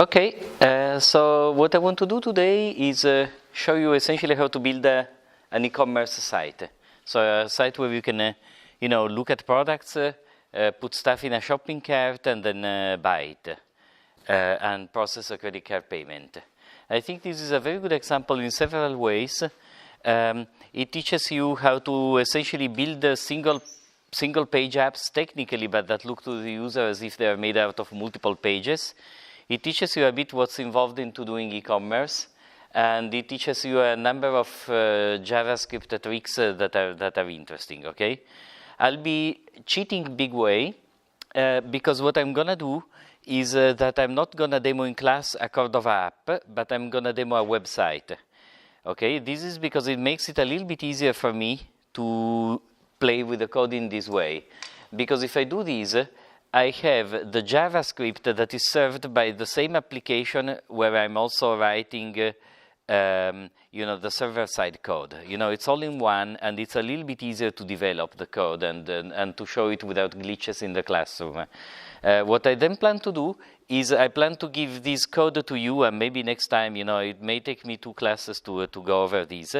Okay, so what I want to do today is show you essentially how to build an e-commerce site. So a site where you can, look at products, put stuff in a shopping cart, and then buy it, and process a credit card payment. I think this is a very good example in several ways. It teaches you how to essentially build single page apps technically, but that look to the user as if they are made out of multiple pages. It teaches you a bit what's involved into doing e-commerce, and it teaches you a number of JavaScript tricks that are interesting. Okay, I'll be cheating big way because what I'm gonna do is that I'm not gonna demo in class a Cordova app, but I'm gonna demo a website. Okay, this is because it makes it a little bit easier for me to play with the code in this way. Because if I do this, I have the JavaScript that is served by the same application where I'm also writing, the server-side code. It's all in one, and it's a little bit easier to develop the code and to show it without glitches in the classroom. What I then plan to do is I plan to give this code to you, and maybe next time, it may take me 2 classes to go over these.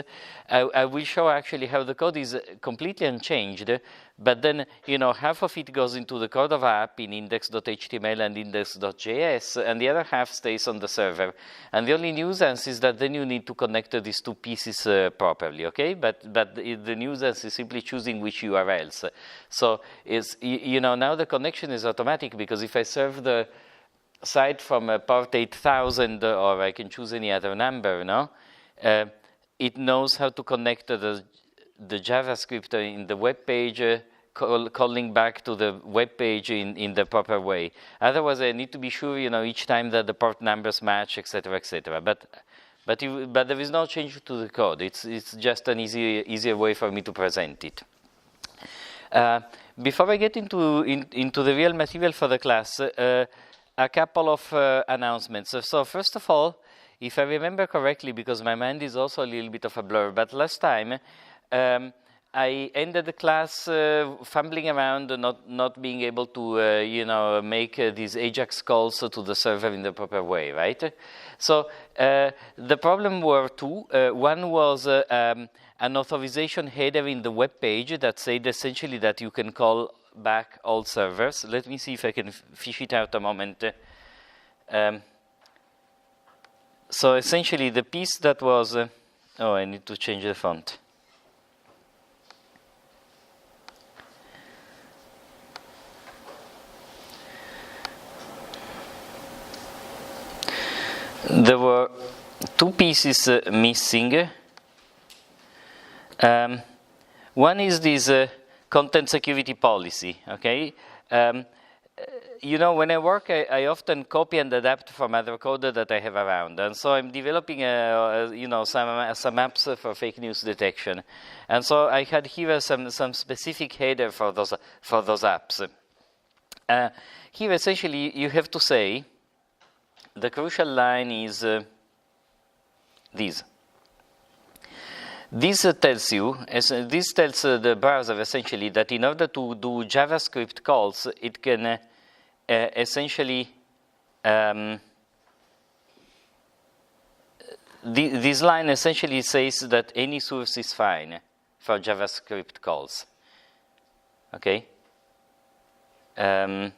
I will show actually how the code is completely unchanged, but then, half of it goes into the Cordova app in index.html and index.js, and the other half stays on the server. And the only nuisance is that then you need to connect these 2 pieces properly, okay? But the nuisance is simply choosing which URLs. So, now the connection is automatic, because if I serve the site from port 8000, or I can choose any other number, it knows how to connect the JavaScript in the web page, calling back to the web page in the proper way. Otherwise, I need to be sure, each time that the port numbers match, etc., etc. But there is no change to the code. It's just an easier way for me to present it. Before I get into the real material for the class, a couple of announcements. So first of all, if I remember correctly, because my mind is also a little bit of a blur, but last time I ended the class fumbling around, not being able to, make these AJAX calls to the server in the proper way, right? So the problem were 2. One was an authorization header in the web page that said essentially that you can call back all servers. Let me see if I can fish it out a moment. So essentially the piece that was... I need to change the font. There were 2 pieces missing. One is this content security policy, okay? When I work, I often copy and adapt from other code that I have around. And so I'm developing, some apps for fake news detection. And so I had here some specific header for those apps. Here, essentially, you have to say, the crucial line is this. This tells the browser essentially that in order to do JavaScript calls, it can essentially this line essentially says that any source is fine for JavaScript calls. Okay, and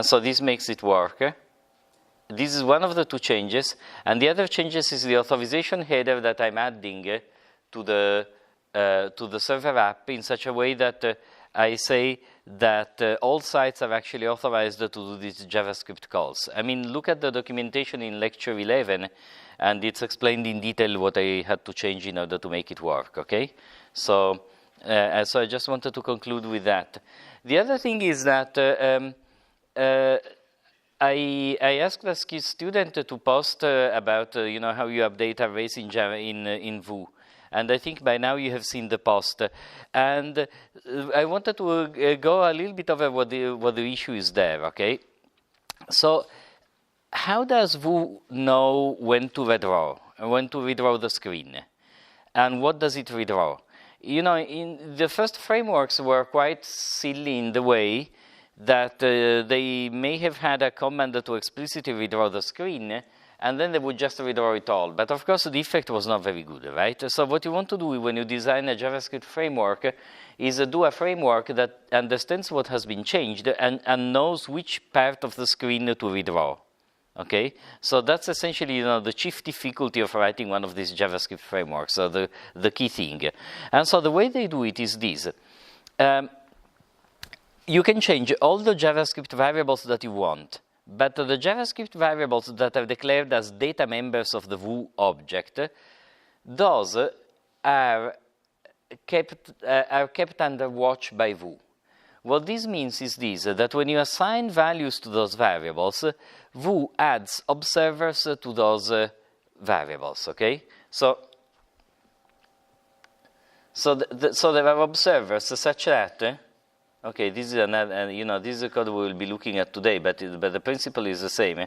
so this makes it work. This is one of the 2 changes, and the other changes is the authorization header that I'm adding to the server app in such a way that I say that all sites are actually authorized to do these JavaScript calls. I mean, look at the documentation in lecture 11, and it's explained in detail what I had to change in order to make it work, okay? So I just wanted to conclude with that. The other thing is that I asked a student to post about how you update arrays in Java in Vue, and I think by now you have seen the post. And I wanted to go a little bit over what the issue is there. Okay, so how does Vue know when to redraw the screen, and what does it redraw? In the first frameworks were quite silly in the way that they may have had a command to explicitly redraw the screen, and then they would just redraw it all. But of course, the effect was not very good, right? So what you want to do when you design a JavaScript framework is do a framework that understands what has been changed and knows which part of the screen to redraw. Okay, so that's essentially, the chief difficulty of writing one of these JavaScript frameworks, so the key thing. And so the way they do it is this. You can change all the JavaScript variables that you want, but the JavaScript variables that are declared as data members of the Vue object, those are kept under watch by Vue. What this means is this, that when you assign values to those variables, Vue adds observers to those variables, okay? So there are observers such that, okay, this is another, this is a code we will be looking at today, but the principle is the same.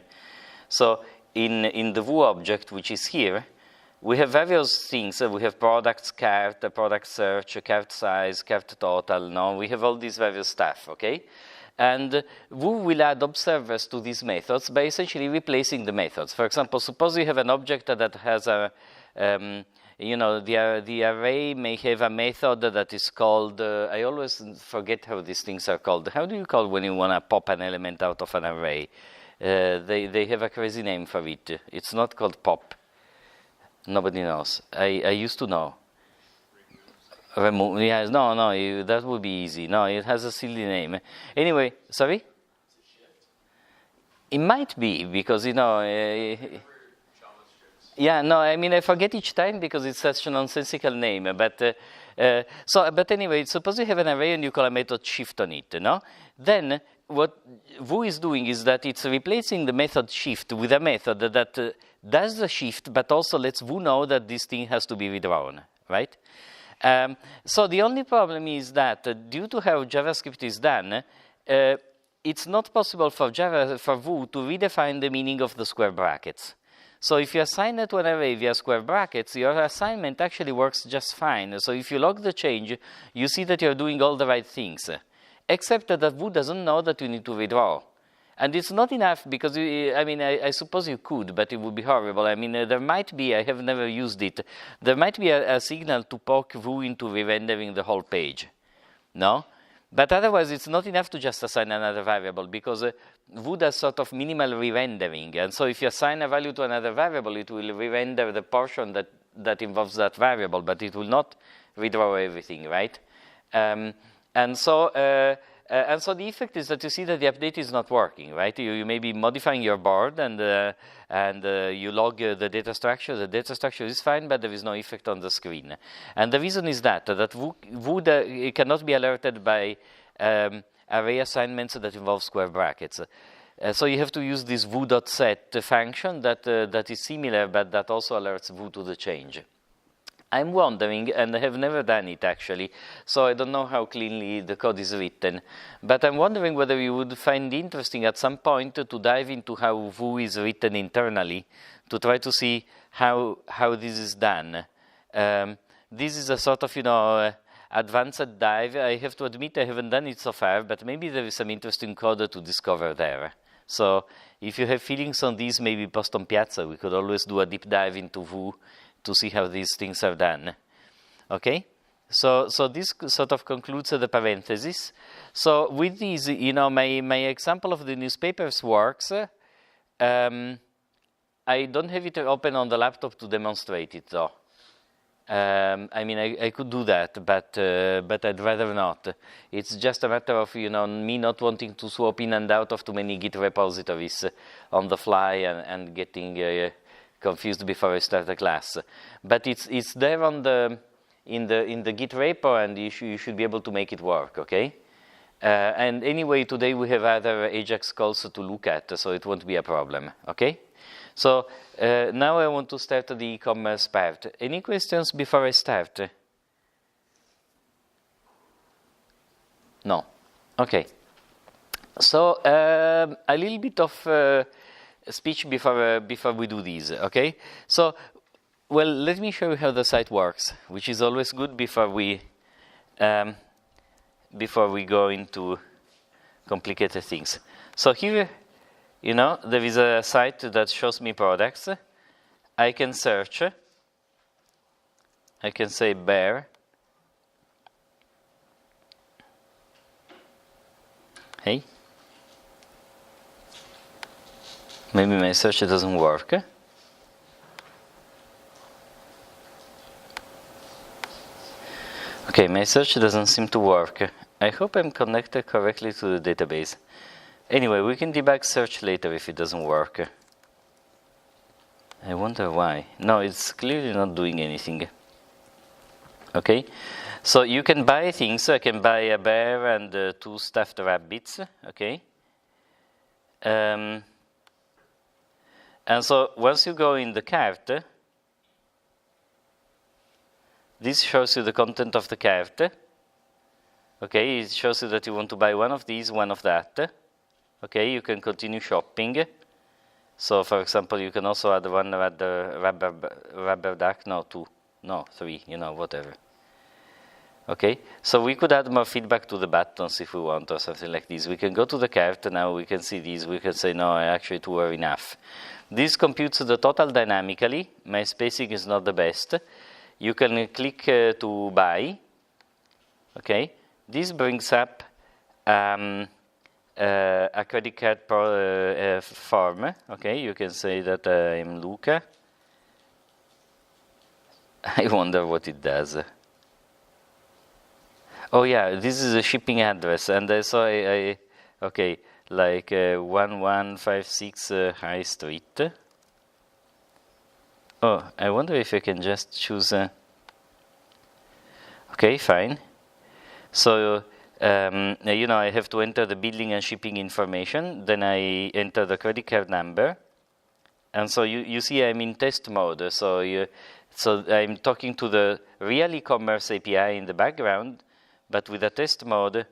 So in the Vue object, which is here, we have various things. We have products, cart, product search, cart size, cart total. No, we have all these various stuff, okay? And Vue will add observers to these methods by essentially replacing the methods. For example, suppose you have an object that has a, the array may have a method that is called, I always forget how these things are called. How do you call when you want to pop an element out of an array? They have a crazy name for it. It's not called pop. Nobody knows. I used to know. Remove. Yes, no, that would be easy. No, it has a silly name. Anyway, sorry? It might be, because, yeah, no, I mean, I forget each time because it's such a nonsensical name. But anyway, suppose you have an array and you call a method shift on it, no? Then what Vue is doing is that it's replacing the method shift with a method that does the shift, but also lets Vue know that this thing has to be redrawn, right? So the only problem is that due to how JavaScript is done, it's not possible for Vue to redefine the meaning of the square brackets. So if you assign it to an array via square brackets, your assignment actually works just fine. So if you log the change, you see that you're doing all the right things, except that Vue doesn't know that you need to redraw. And it's not enough because, I suppose you could, but it would be horrible. There might be, I have never used it, there might be a signal to poke Vue into re-rendering the whole page, no? But otherwise, it's not enough to just assign another variable because Vue does sort of minimal re-rendering. And so if you assign a value to another variable, it will re-render the portion that involves that variable, but it will not redraw everything, right? And so the effect is that you see that the update is not working, right? You may be modifying your board and you log the data structure. The data structure is fine, but there is no effect on the screen. And the reason is that Vue cannot be alerted by array assignments that involve square brackets. So you have to use this Vue.set function that is similar, but that also alerts Vue to the change. I'm wondering, and I have never done it actually, so I don't know how cleanly the code is written, but I'm wondering whether you would find interesting at some point to dive into how Vue is written internally, to try to see how this is done. This is a sort of, advanced dive. I have to admit I haven't done it so far, but maybe there is some interesting code to discover there. So if you have feelings on these, maybe post on Piazza. We could always do a deep dive into Vue to see how these things are done. Okay? So this sort of concludes the parenthesis. So with these, my example of the newspapers works. I don't have it open on the laptop to demonstrate it though. I could do that, but I'd rather not. It's just a matter of, me not wanting to swap in and out of too many Git repositories on the fly and getting confused before I start the class. But it's there on in the Git repo, and you should be able to make it work, okay? And anyway, today we have other Ajax calls to look at, so it won't be a problem, okay? So now I want to start the e-commerce part. Any questions before I start? No. Okay. So a little bit of speech before we do these. Okay. So, well, let me show you how the site works, which is always good before we go into complicated things. So here, you know, there is a site that shows me products. I can search. I can say bear. Hey. Maybe my search doesn't work. Okay, my search doesn't seem to work. I hope I'm connected correctly to the database. Anyway, we can debug search later if it doesn't work. I wonder why. No, it's clearly not doing anything. Okay, so you can buy things. I can buy a bear and 2 stuffed rabbits. Okay. And so once you go in the cart, this shows you the content of the cart. Okay, it shows you that you want to buy one of these, one of that. Okay, you can continue shopping. So, for example, you can also add one rubber duck. No, 2. No, 3. You know, whatever. Okay, so we could add more feedback to the buttons if we want, or something like this. We can go to the cart now. We can see these. We can say, no, actually 2 are enough. This computes the total dynamically. My spacing is not the best. You can click to buy. Okay, this brings up a credit card form. Okay, you can say that I'm Luca. I wonder what it does. Oh yeah, this is a shipping address, and so okay, like 1156 High Street. Oh, I wonder if I can just choose. Okay, fine. So, you know, I have to enter the billing and shipping information. Then I enter the credit card number. And so you see I'm in test mode. So I'm talking to the real e-commerce API in the background, but with a test mode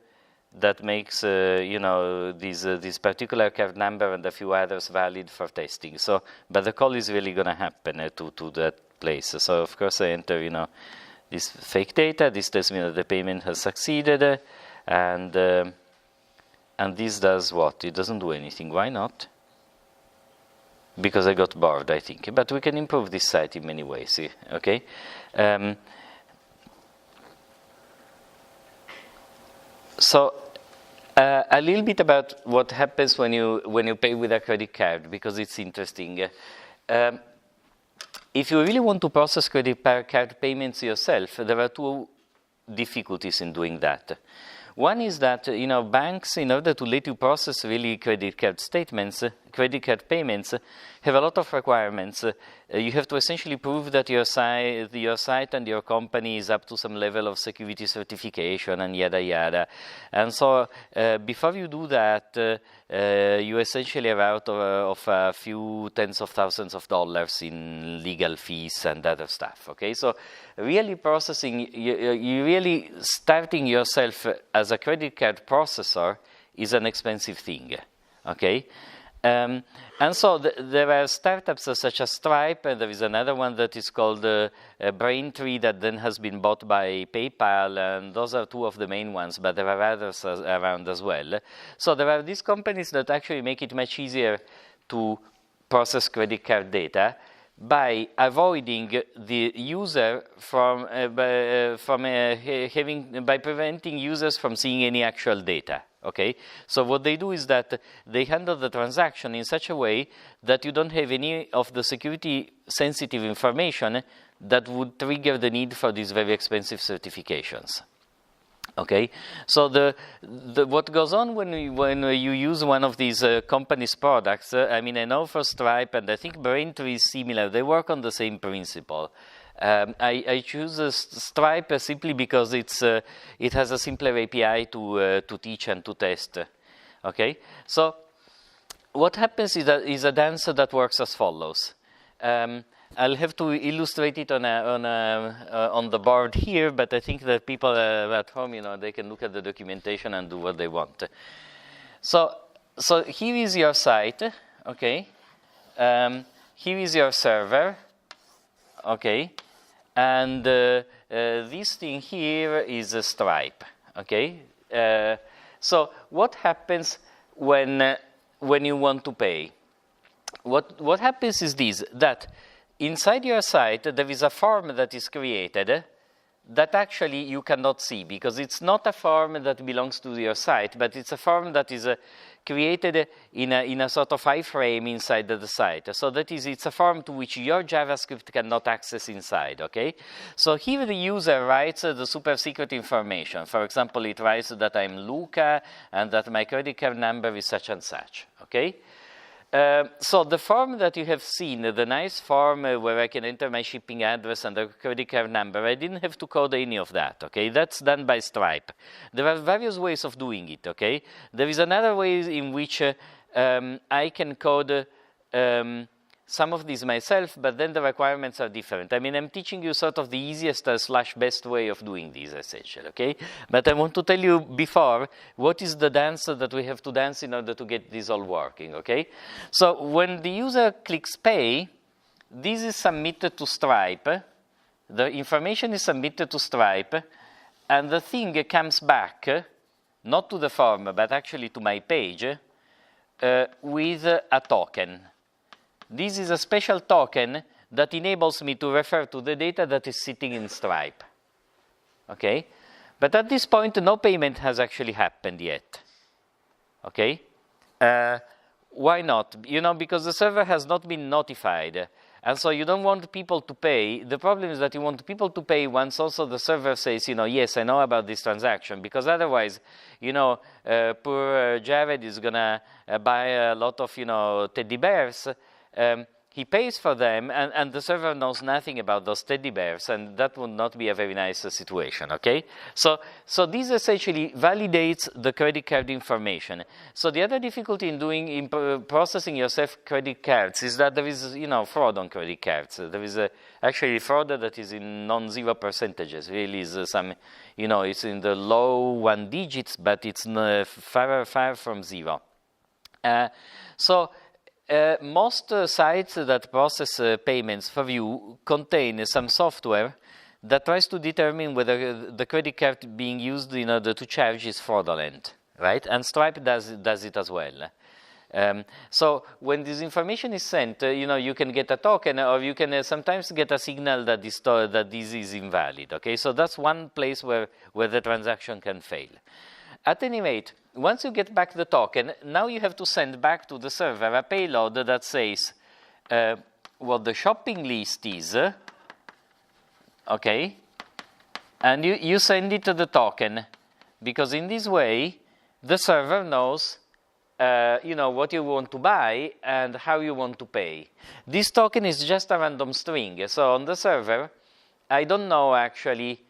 that makes, you know, this particular card number and a few others valid for testing. So, but the call is really going to happen to that place. So, of course, I enter, you know, this fake data. This tells me that the payment has succeeded, and this does what? It doesn't do anything. Why not? Because I got bored, I think. But we can improve this site in many ways. Okay. So a little bit about what happens when you pay with a credit card, because it's interesting. If you really want to process credit card payments yourself, there are 2 difficulties in doing that. One is that, you know, banks, in order to let you process really credit card payments, have a lot of requirements. You have to essentially prove that your site and your company is up to some level of security certification and yada yada. And so before you do that, you essentially are out of a few tens of thousands of dollars in legal fees and other stuff. Okay, so really processing, you really starting yourself as a credit card processor is an expensive thing. Okay. And so there are startups such as Stripe, and there is another one that is called Braintree that then has been bought by PayPal, and those are 2 of the main ones, but there are others around as well. So there are these companies that actually make it much easier to process credit card data by avoiding the user by preventing users from seeing any actual data. Okay, so what they do is that they handle the transaction in such a way that you don't have any of the security sensitive information that would trigger the need for these very expensive certifications. Okay, so what goes on when you use one of these companies' products? I mean, I know for Stripe, and I think Braintree is similar. They work on the same principle. I choose Stripe simply because it has a simpler API to teach and to test. Okay, so what happens is a dance that works as follows. I'll have to illustrate it on the board here, but I think that people at home, you know, they can look at the documentation and do what they want. So here is your site. Okay, here is your server. Okay. And this thing here is a Stripe, okay? So what happens when you want to pay? What happens is this, that inside your site there is a form that is created that actually you cannot see, because it's not a form that belongs to your site, but it's a form that is created in a sort of iframe inside the site. So that is, it's a form to which your JavaScript cannot access inside, okay? So here the user writes the super secret information. For example, it writes that I'm Luca and that my credit card number is such and such, okay? So the form that you have seen, the nice form where I can enter my shipping address and the credit card number, I didn't have to code any of that, okay? That's done by Stripe. There are various ways of doing it, okay? There is another way in which I can code some of these myself, but then the requirements are different. I mean, I'm teaching you sort of the easiest / best way of doing this, essentially, okay? But I want to tell you before, what is the dance that we have to dance in order to get this all working, okay? So when the user clicks pay, this is submitted to Stripe, the information is submitted to Stripe, and the thing comes back, not to the form, but actually to my page, with a token. This is a special token that enables me to refer to the data that is sitting in Stripe, okay? But at this point, no payment has actually happened yet, okay? Why not? You know, because the server has not been notified, and so you don't want people to pay. The problem is that you want people to pay once also the server says, you know, yes, I know about this transaction, because otherwise, you know, poor Jared is gonna buy a lot of, you know, teddy bears. He pays for them, and the server knows nothing about those teddy bears, and that would not be a very nice situation, okay? So this essentially validates the credit card information. So the other difficulty in processing yourself credit cards is that there is, you know, fraud on credit cards. There is actually fraud that is in non-zero percentages. Really is some, you know, it's in the low 1 digits, but it's far from zero. Most sites that process payments for you contain some software that tries to determine whether the credit card being used in order to charge is fraudulent, right? And Stripe does it as well. So when this information is sent, you know, you can get a token, or you can sometimes get a signal that this is invalid, okay? So that's one place where the transaction can fail. At any rate, once you get back the token, now you have to send back to the server a payload that says what the shopping list is, okay? And you send it to the token, because in this way, the server knows, you know, what you want to buy and how you want to pay. This token is just a random string. So on the server, I don't know actually,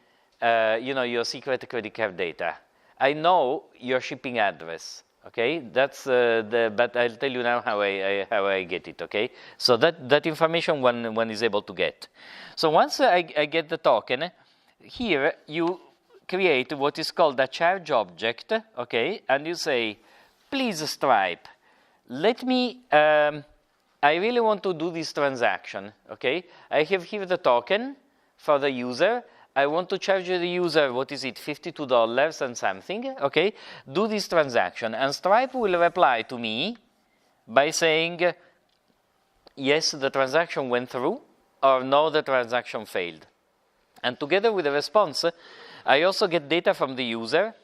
you know, your secret credit card data. I know your shipping address, okay? That's but I'll tell you now how I get it, okay? So that information one is able to get. So once I get the token, here you create what is called a charge object, okay? And you say, please Stripe, let me, I really want to do this transaction, okay? I have here the token for the user. I want to charge the user, what is it, $52 and something, okay? Do this transaction. And Stripe will reply to me by saying, yes, the transaction went through, or no, the transaction failed. And together with the response, I also get data from the user.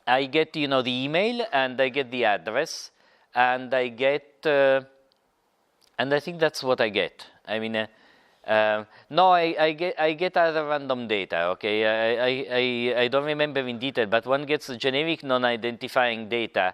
I get, you know, the email, and I get the address, and I get, and I think that's what I get. I mean, no, I get other random data, okay? I don't remember in detail, but one gets generic non-identifying data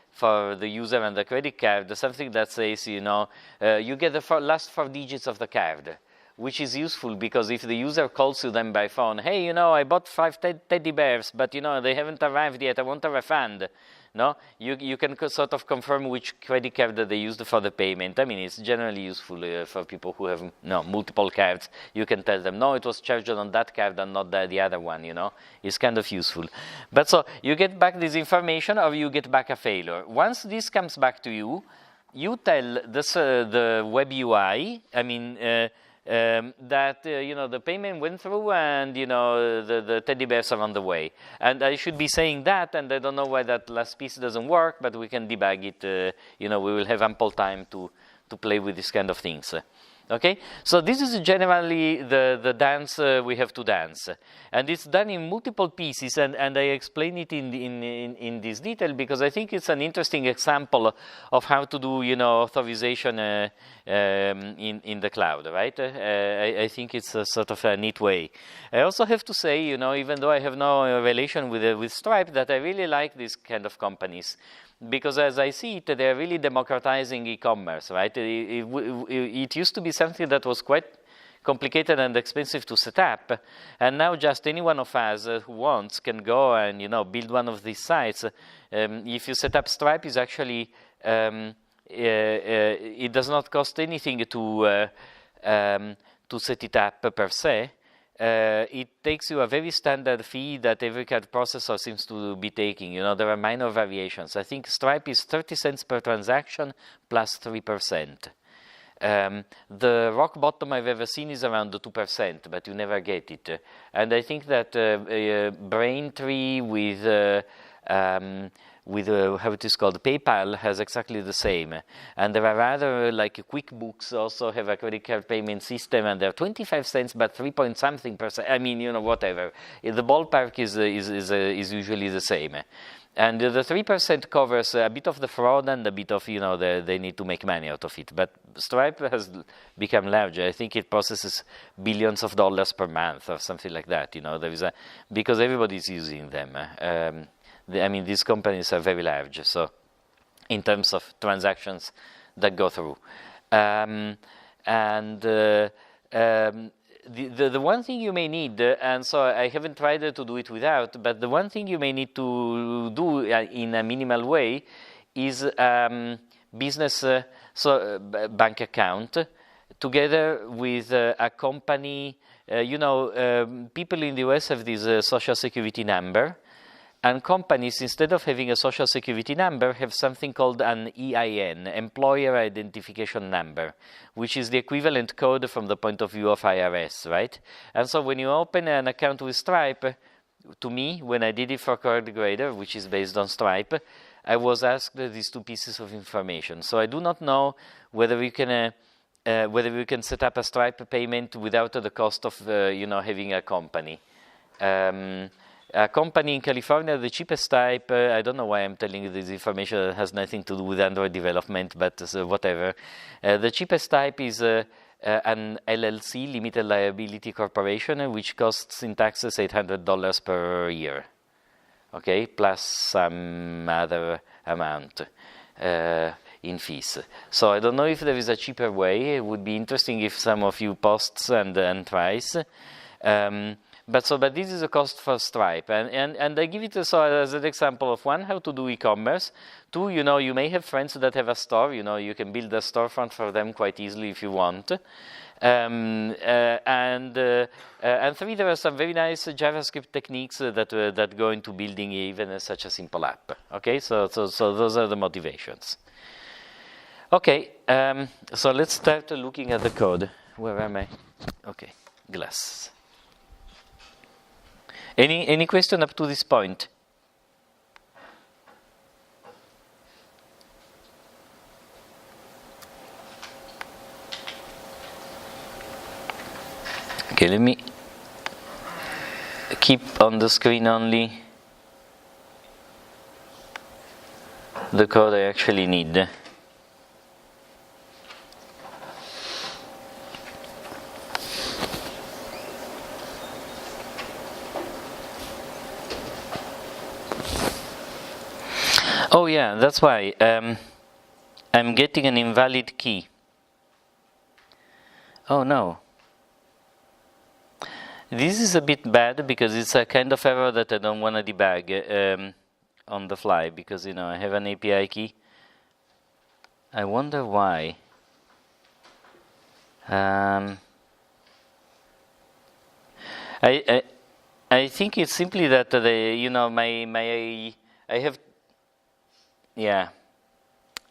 for the user and the credit card, something that says, you know, you get the last 4 digits of the card, which is useful because if the user calls you then by phone, hey, you know, I bought 5 teddy bears, but, you know, they haven't arrived yet, I want a refund. No, you can sort of confirm which credit card that they used for the payment. I mean, it's generally useful for people who have multiple cards. You can tell them, no, it was charged on that card and not the other one, you know. It's kind of useful. But so you get back this information or you get back a failure. Once this comes back to you, you tell the web UI, I mean, that the payment went through, and the teddy bears are on the way. And I should be saying that, and I don't know why that last piece doesn't work, but we can debug it. We will have ample time to play with these kind of things. Okay, so this is generally the dance we have to dance, and it's done in multiple pieces, and I explain it in this detail because I think it's an interesting example of how to do authorization in the cloud, right? I think it's a sort of a neat way. I also have to say, even though I have no relation with Stripe, that I really like these kind of companies. Because as I see it, they're really democratizing e-commerce, right? It used to be something that was quite complicated and expensive to set up, and now just any one of us who wants can go and build one of these sites. If you set up Stripe, is actually it does not cost anything to set it up per se. It takes you a very standard fee that every card processor seems to be taking. There are minor variations. I think Stripe is 30 cents per transaction plus 3%. The rock bottom I've ever seen is around the 2%, but you never get it. And I think that Braintree with how it is called, PayPal has exactly the same. And there are other, like QuickBooks also have a credit card payment system, and they're 25 cents, but 3-point-something%. I mean, whatever. The ballpark is usually the same. And the 3% covers a bit of the fraud and a bit of, they need to make money out of it. But Stripe has become larger. I think it processes billions of dollars per month or something like that. Because everybody's using them. These companies are very large, so in terms of transactions that go through. The one thing you may need, and so I haven't tried to do it without, but the one thing you may need to do in a minimal way is business bank account together with a company. People in the US have this social security number. And companies, instead of having a social security number, have something called an EIN, Employer Identification Number, which is the equivalent code from the point of view of IRS, right? And so when you open an account with Stripe, to me, when I did it for CardGrader, which is based on Stripe, I was asked these two pieces of information. So I do not know whether we can set up a Stripe payment without the cost of having a company. A company in California, the cheapest type, I don't know why I'm telling you this information, it has nothing to do with Android development, but whatever. The cheapest type is an LLC, Limited Liability Corporation, which costs in taxes $800 per year, okay, plus some other amount in fees. So I don't know if there is a cheaper way. It would be interesting if some of you posts and tries. But this is a cost for Stripe, and I give it as an example of one, how to do e-commerce. Two, you may have friends that have a store. You can build a storefront for them quite easily if you want. And three, there are some very nice JavaScript techniques that go into building even such a simple app. Okay, so those are the motivations. Okay, so let's start looking at the code. Where am I? Okay, glass. Any question up to this point? Okay, let me keep on the screen only the code I actually need. Oh yeah, that's why I'm getting an invalid key. Oh no. This is a bit bad because it's a kind of error that I don't want to debug on the fly because I have an API key. I wonder why. I think it's simply that I have. Yeah,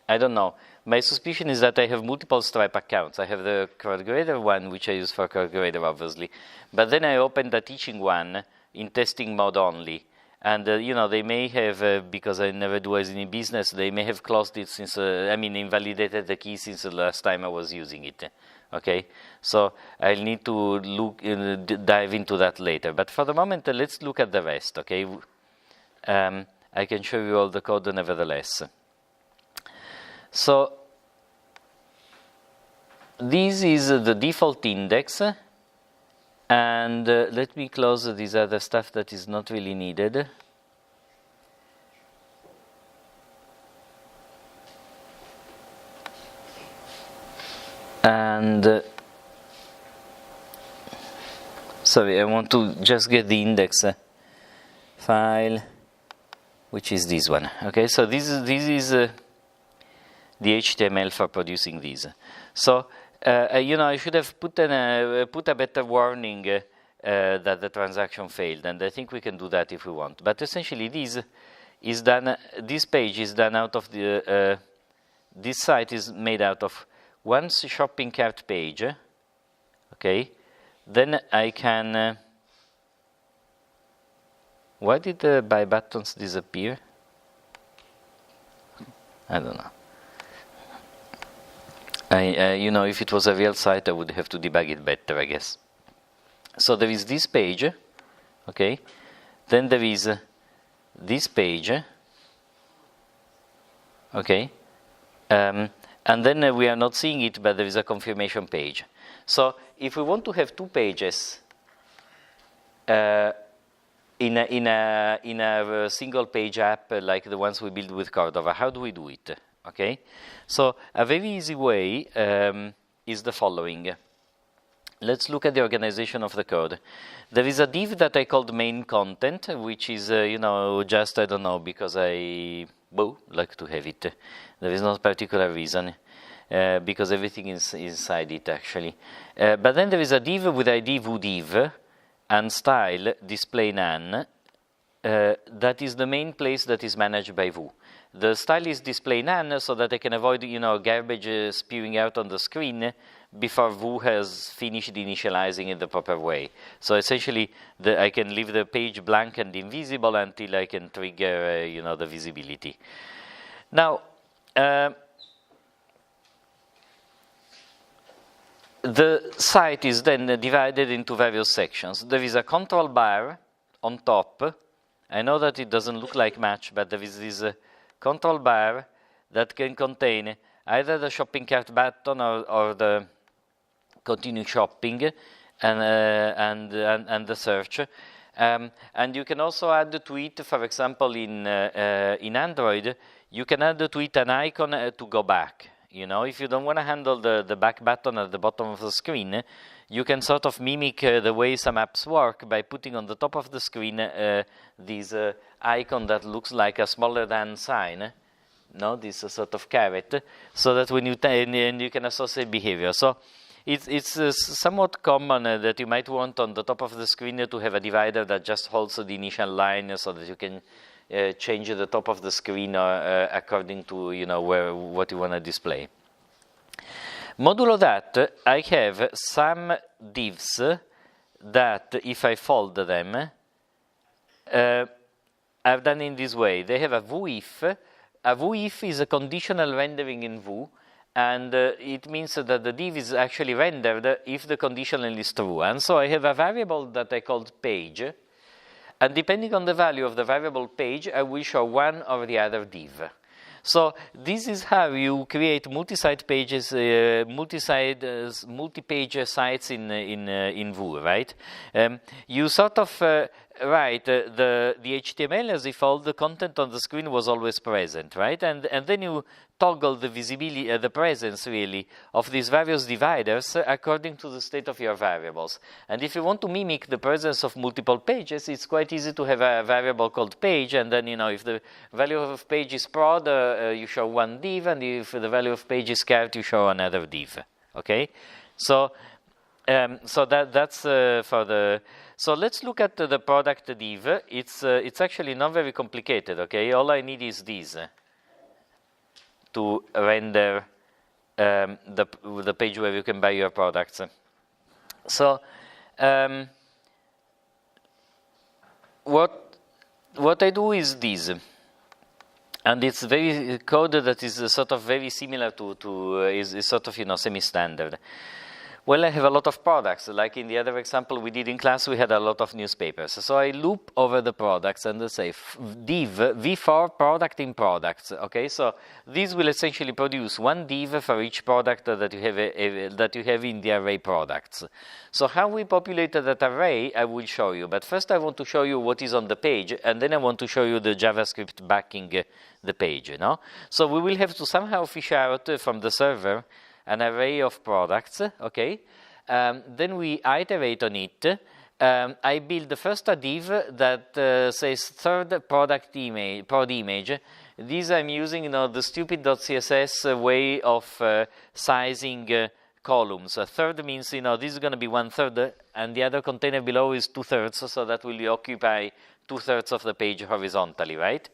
I don't know. my suspicion is that I have multiple Stripe accounts. I have the CodeGrader one, which I use for CodeGrader, obviously. But then I opened the teaching one in testing mode only. And, you know, they may have, because I never do any business, they may have closed it since, invalidated the key since the last time I was using it. Okay, so I'll need to look, dive into that later. But for the moment, let's look at the rest, okay? I can show you all the code nevertheless. So this is the default index, and let me close this other stuff that is not really needed. And sorry, I want to just get the index file, which is this one. Okay, so this is the HTML for producing these. So, you know, I should have put a better warning that the transaction failed, and I think we can do that if we want. But essentially, this is done. This page is done out of the. This site is made out of one shopping cart page. Okay, then I can. Why did the buy buttons disappear? I don't know. You know, if it was a real site, I would have to debug it better, I guess. So there is this page, okay? Then there is this page, okay? And then we are not seeing it, but there is a confirmation page. So if we want to have two pages in a single page app like the ones we build with Cordova, how do we do it? Okay, so a very easy way is the following. Let's look at the organization of the code. There is a div that I called main content, which is, you know, just, I don't know, because I like to have it. There is no particular reason, because everything is inside it, actually. But then there is a div with ID div and style display none. That is the main place that is managed by Vue. The style is display none so that I can avoid, you know, garbage spewing out on the screen before Vue has finished initializing in the proper way. So essentially, I can leave the page blank and invisible until I can trigger, you know, the visibility. Now, the site is then divided into various sections. There is a control bar on top. I know that it doesn't look like much, but there is this control bar that can contain either the shopping cart button or the continue shopping and the search. And you can also add to it, for example, in Android, you can add to it an icon to go back. You know, if you don't want to handle the back button at the bottom of the screen, you can sort of mimic the way some apps work by putting on the top of the screen this icon that looks like a smaller than sign, no, this sort of caret, so that when you and you can associate behavior. So it's somewhat common that you might want on the top of the screen to have a divider that just holds the initial line, so that you can change the top of the screen according to, you know, what you want to display. Modulo that, I have some divs that, if I fold them, I've done in this way. They have a Vue if. A Vue if is a conditional rendering in Vue, and it means that the div is actually rendered if the conditional is true. And so I have a variable that I called page, and depending on the value of the variable page, I will show one or the other div. So this is how you create multi-site pages, multi-page sites in Vue, right? You sort of write the HTML as if all the content on the screen was always present, right? And then you toggle the visibility, the presence really of these various dividers according to the state of your variables. And if you want to mimic the presence of multiple pages, it's quite easy to have a variable called page, and then, you know, if the value of page is prod, you show one div, and if the value of page is cart, you show another div. Okay, so that's for the. So let's look at the product div. It's actually not very complicated. Okay, all I need is this to render the page where you can buy your products. So what I do is this, and it's very code that is sort of very similar is sort of semi-standard. Well, I have a lot of products. Like in the other example we did in class, we had a lot of newspapers. So I loop over the products and I say div v4 product in products. Okay, so this will essentially produce one div for each product that you have in the array products. So how we populated that array, I will show you. But first I want to show you what is on the page, and then I want to show you the JavaScript backing the page. So we will have to somehow fish out from the server an array of products, okay? Then we iterate on it. I build first a div that says third product image, prod image. These I'm using, the stupid.css way of sizing columns. A third means, this is going to be 1/3, and the other container below is 2/3, so that will occupy 2/3 of the page horizontally, right?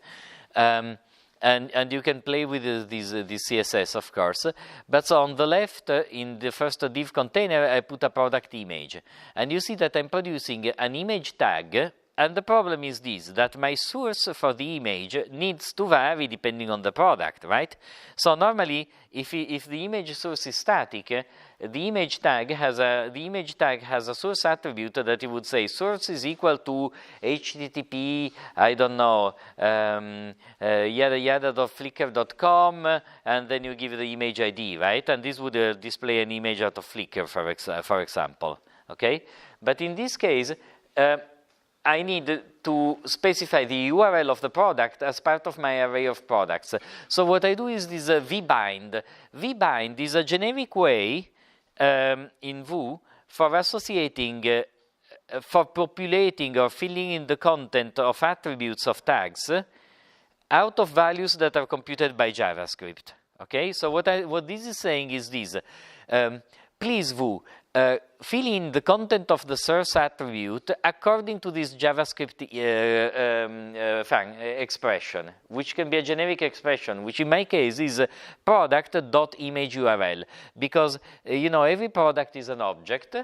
And you can play with this CSS, of course. But so on the left, in the first div container, I put a product image. And you see that I'm producing an image tag. And the problem is this, that my source for the image needs to vary depending on the product, right? So normally, if the image source is static, the image tag has a source attribute that it would say source is equal to http, I don't know, yada yada.flickr.com, and then you give the image ID, right? And this would display an image out of Flickr, for example, okay? But in this case, I need to specify the URL of the product as part of my array of products. So what I do is this vbind. Vbind is a generic way in Vue for associating, for populating or filling in the content of attributes of tags out of values that are computed by JavaScript. Okay, so what this is saying is this. Please, Vue, fill in the content of the source attribute according to this JavaScript expression, which can be a generic expression, which in my case is product.imageURL, because every product is an object,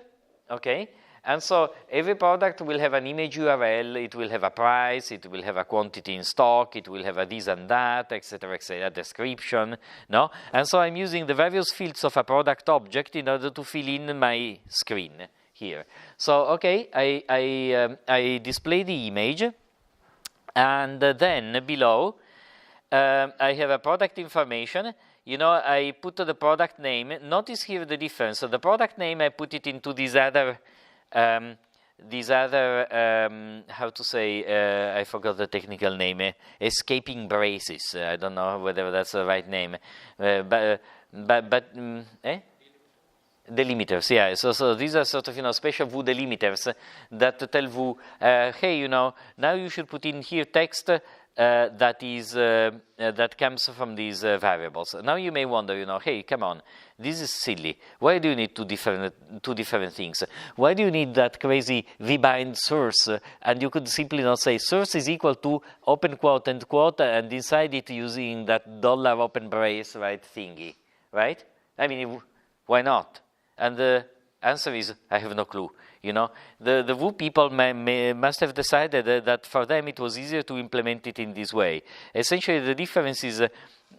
okay? And so every product will have an image URL, it will have a price, it will have a quantity in stock, it will have a this and that, etc., a description, no? And so I'm using the various fields of a product object in order to fill in my screen here. So, okay, I display the image, and then below I have a product information. I put the product name. Notice here the difference. So the product name, I put it into this other how to say, I forgot the technical name, escaping braces. I don't know whether that's the right name, delimiters, yeah. So these are sort of special Vue delimiters that tell Vue, hey, now you should put in here text that comes from these variables. Now you may wonder, hey, come on, this is silly. Why do you need two different things? Why do you need that crazy vbind source? And you could simply not say source is equal to open quote end quote, and inside it using that dollar open brace, right, thingy, right? I mean, why not? And the answer is, I have no clue. The Vue people must have decided that for them it was easier to implement it in this way. Essentially, the difference is,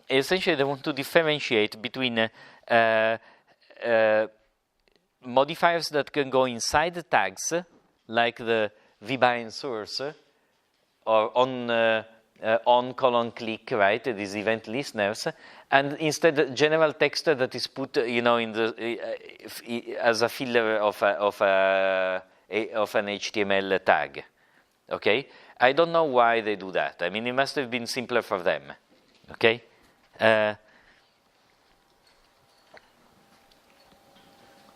they want to differentiate between modifiers that can go inside the tags, like the vbind source, or on colon click, right? These event listeners, and instead general text that is put, in the as a filler of an HTML tag. Okay, I don't know why they do that. I mean, it must have been simpler for them. Okay.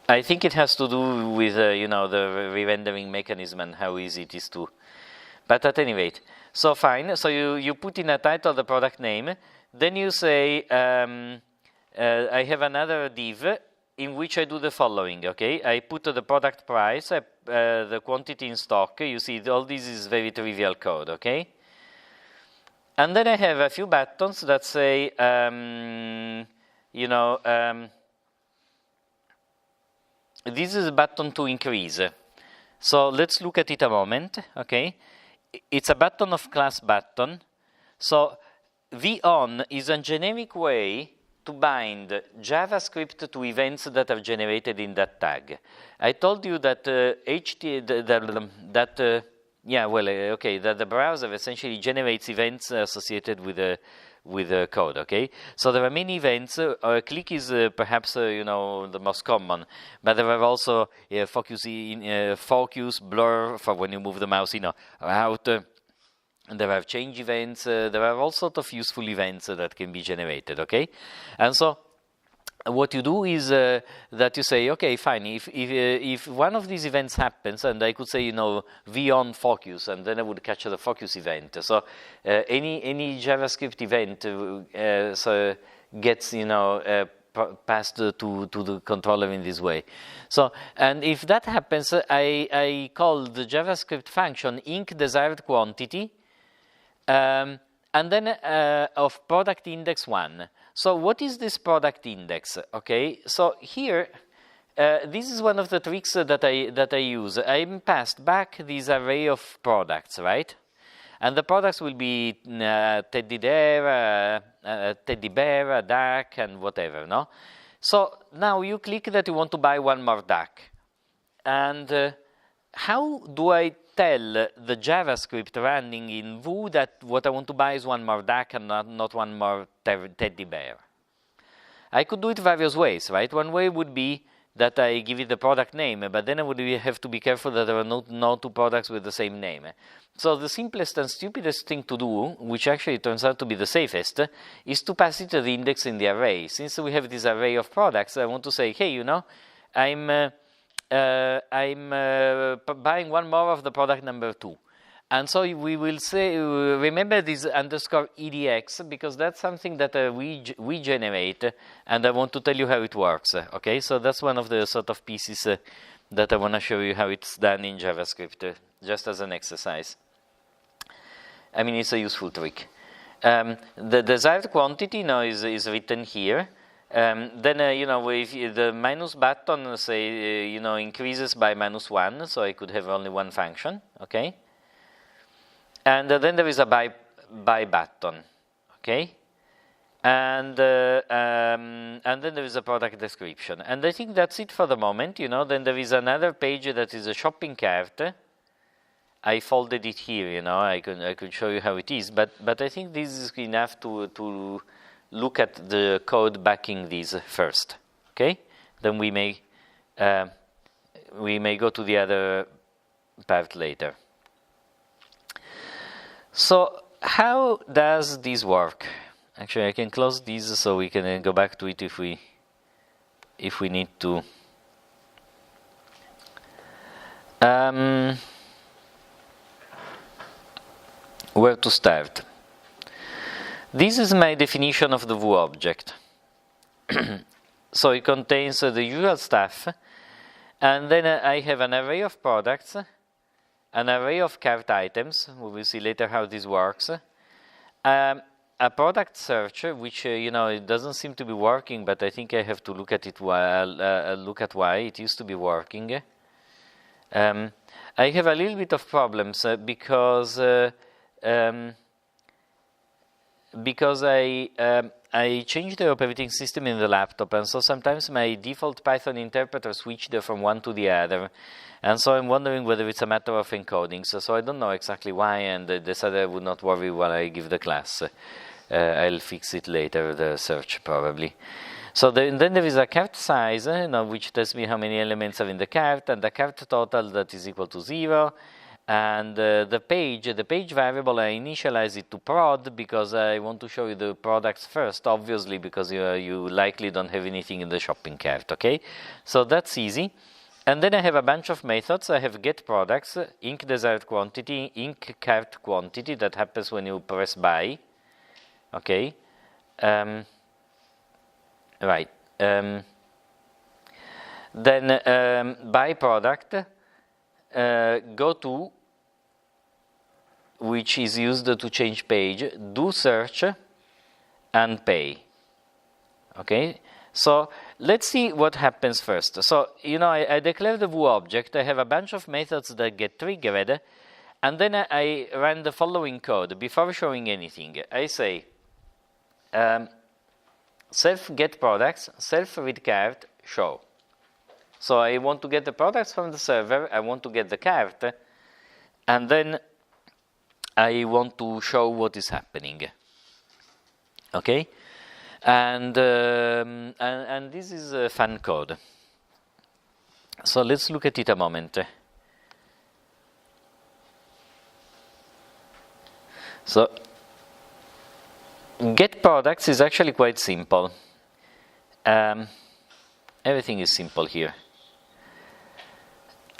I think it has to do with the re-rendering mechanism and how easy it is to. But at any rate, so fine. So you put in a title the product name. Then you say I have another div in which I do the following. Okay, I put the product price, the quantity in stock. You see, all this is very trivial code. Okay, and then I have a few buttons that say you know, this is a button to increase. So let's look at it a moment, okay? It's a button of class button. So vOn is a generic way to bind JavaScript to events that are generated in that tag. I told you that that the browser essentially generates events associated with the code, okay? So there are many events. Click is perhaps the most common, but there are also focus, blur for when you move the mouse in or out. There are change events. There are all sorts of useful events that can be generated, okay? And so what you do is that you say, okay, fine, if one of these events happens, and I could say, vOn focus, and then I would catch the focus event. So any JavaScript event gets, passed to the controller in this way. So, and if that happens, I call the JavaScript function inc desired quantity, and then of product index 1. So what is this product index? Okay, so here, this is one of the tricks that I use. I'm passed back this array of products, right? And the products will be teddy bear, a duck, and whatever, no? So now you click that you want to buy one more duck. And how do I tell the JavaScript running in Vue that what I want to buy is one more duck and not one more teddy bear? I could do it various ways, right? One way would be that I give it the product name, but then I would have to be careful that there are no two products with the same name. So the simplest and stupidest thing to do, which actually turns out to be the safest, is to pass it to the index in the array. Since we have this array of products, I want to say, hey, I'm buying one more of the product number 2. And so we will say, remember this underscore edx, because that's something that we generate, and I want to tell you how it works. Okay, so that's one of the sort of pieces that I want to show you how it's done in JavaScript, just as an exercise. I mean, it's a useful trick. The desired quantity now is written here. Then, if the minus button, say, increases by -1, so I could have only one function, okay? And then there is a buy button, okay? And then there is a product description. And I think that's it for the moment, Then there is another page that is a shopping cart. I folded it here, I could show you how it is. But I think this is enough to look at the code backing these first, okay? Then we may go to the other part later. So how does this work? Actually, I can close these so we can go back to it if we need to. Where to start? This is my definition of the Vue object. So it contains the usual stuff, and then I have an array of products, an array of cart items. We will see later how this works. A product search, which it doesn't seem to be working, but I think I have to look at it look at why it used to be working. I have a little bit of problems because I changed the operating system in the laptop, and so sometimes my default Python interpreter switched from one to the other, and so I'm wondering whether it's a matter of encoding. So I don't know exactly why, and I decided I would not worry while I give the class. I'll fix it later, the search probably. So then there is a cart size, which tells me how many elements are in the cart, and the cart total that is equal to 0. And the page variable, I initialize it to prod because I want to show you the products first, obviously, because you likely don't have anything in the shopping cart, okay? So that's easy. And then I have a bunch of methods. I have get products, inc desired quantity, inc cart quantity, that happens when you press buy, okay? Right. Then buy product, go to, which is used to change page, do search, and pay. Okay, so let's see what happens first. So, I declare the Vue object. I have a bunch of methods that get triggered, and then I run the following code before showing anything. I say self get products, self read cart, show. So I want to get the products from the server, I want to get the cart, and then I want to show what is happening. Okay, and this is fun code. So let's look at it a moment. So get products is actually quite simple. Everything is simple here.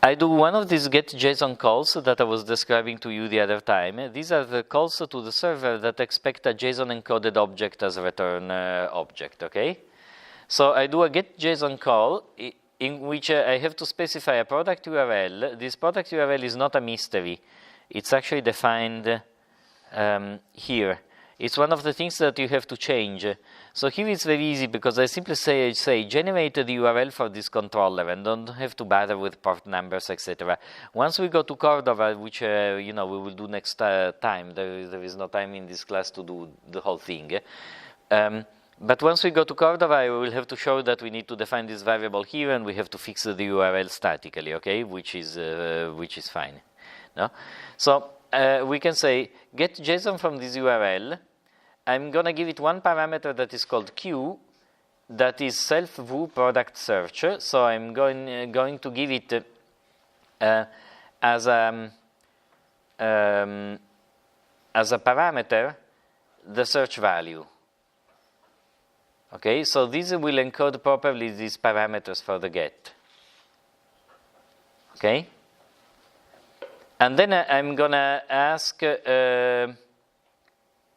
I do one of these get JSON calls that I was describing to you the other time. These are the calls to the server that expect a JSON encoded object as a return object, okay? So I do a get JSON call in which I have to specify a product URL. This product URL is not a mystery. It's actually defined here. It's one of the things that you have to change. So here it's very easy because I simply say generate the URL for this controller and don't have to bother with port numbers, etc. Once we go to Cordova, which we will do next time, there is no time in this class to do the whole thing. But once we go to Cordova, I will have to show that we need to define this variable here and we have to fix the URL statically, okay? Which is fine. No? So we can say get JSON from this URL. I'm going to give it one parameter that is called Q, that is self Vue product search. So I'm going to give it as a parameter the search value. Okay, so this will encode properly these parameters for the get. Okay, and then I'm gonna ask.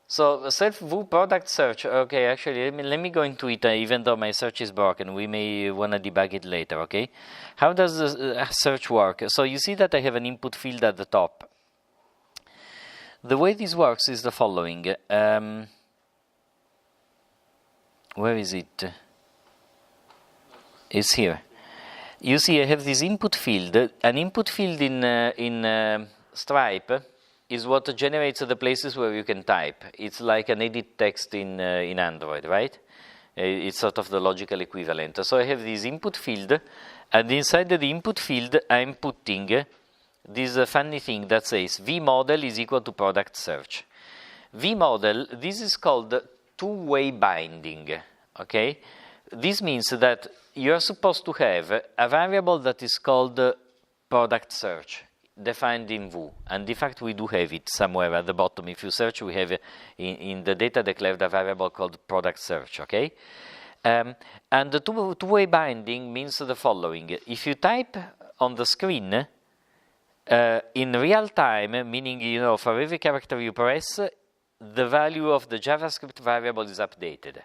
So self Vue product search. Okay, actually, let me go into it. Even though my search is broken, we may want to debug it later. Okay, how does the search work? So you see that I have an input field at the top. The way this works is the following. Where is it? It's here. You see, I have this input field. An input field in Stripe is what generates the places where you can type. It's like an edit text in Android, right? It's sort of the logical equivalent. So I have this input field, and inside the input field, I'm putting this funny thing that says vModel is equal to product search. vModel, this is called two-way binding, okay? This means that you're supposed to have a variable that is called product search, defined in Vue, and in fact we do have it somewhere at the bottom. If you search, we have in the data declared a variable called product search, okay? And the two-way binding means the following. If you type on the screen in real time, meaning for every character you press, the value of the JavaScript variable is updated.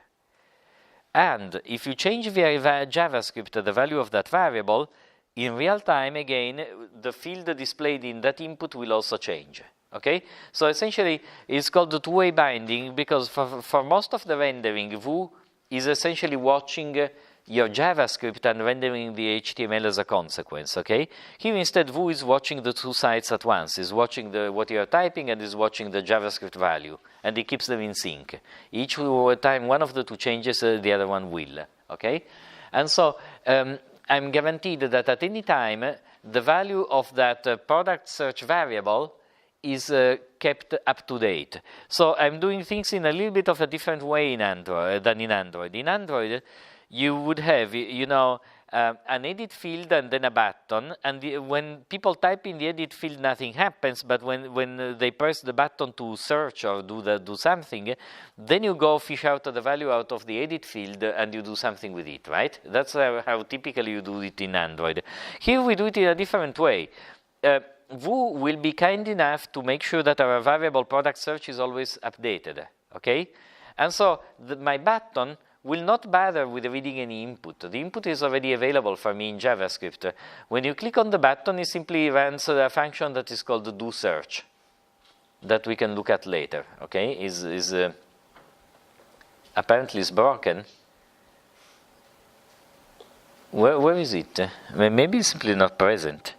And if you change via JavaScript the value of that variable, in real time, again, the field displayed in that input will also change. Okay? So essentially, it's called the two-way binding because for most of the rendering, Vue is essentially watching your JavaScript and rendering the HTML as a consequence. Okay? Here instead, Vue is watching the two sides at once. It's watching what you're typing and is watching the JavaScript value. And it keeps them in sync. Each time one of the two changes, the other one will. Okay? And so I'm guaranteed that at any time, the value of that product search variable is kept up to date. So I'm doing things in a little bit of a different way in Android than in Android. In Android, you would have, an edit field and then a button, and when people type in the edit field, nothing happens, but when they press the button to search or do something, then you go fish out the value out of the edit field and you do something with it, right? That's how typically you do it in Android. Here we do it in a different way. Vue will be kind enough to make sure that our variable product search is always updated, okay? And so my button will not bother with reading any input. The input is already available for me in JavaScript. When you click on the button, it simply runs a function that is called do search, that we can look at later. Okay, apparently is broken, Where is it? Maybe it's simply not present.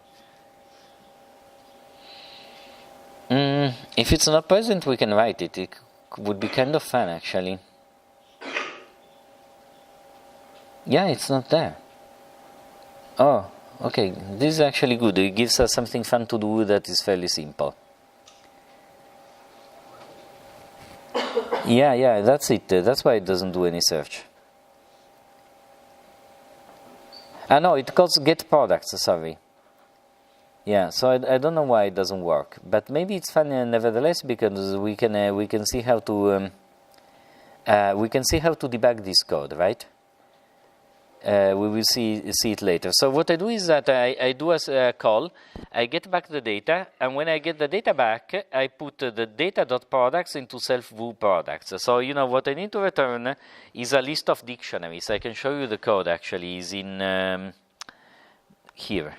If it's not present, we can write it. It would be kind of fun, actually. Yeah, it's not there. Oh, okay. This is actually good. It gives us something fun to do that is fairly simple. Yeah, that's it. That's why it doesn't do any search. No, it calls get products, sorry. Yeah, so I don't know why it doesn't work, but maybe it's fun nevertheless, because we can see how to debug this code, right? We will see it later. So what I do is that I do a call, I get back the data, and when I get the data back, I put the data.products into self-vo products. So, what I need to return is a list of dictionaries. I can show you the code, actually, is in here.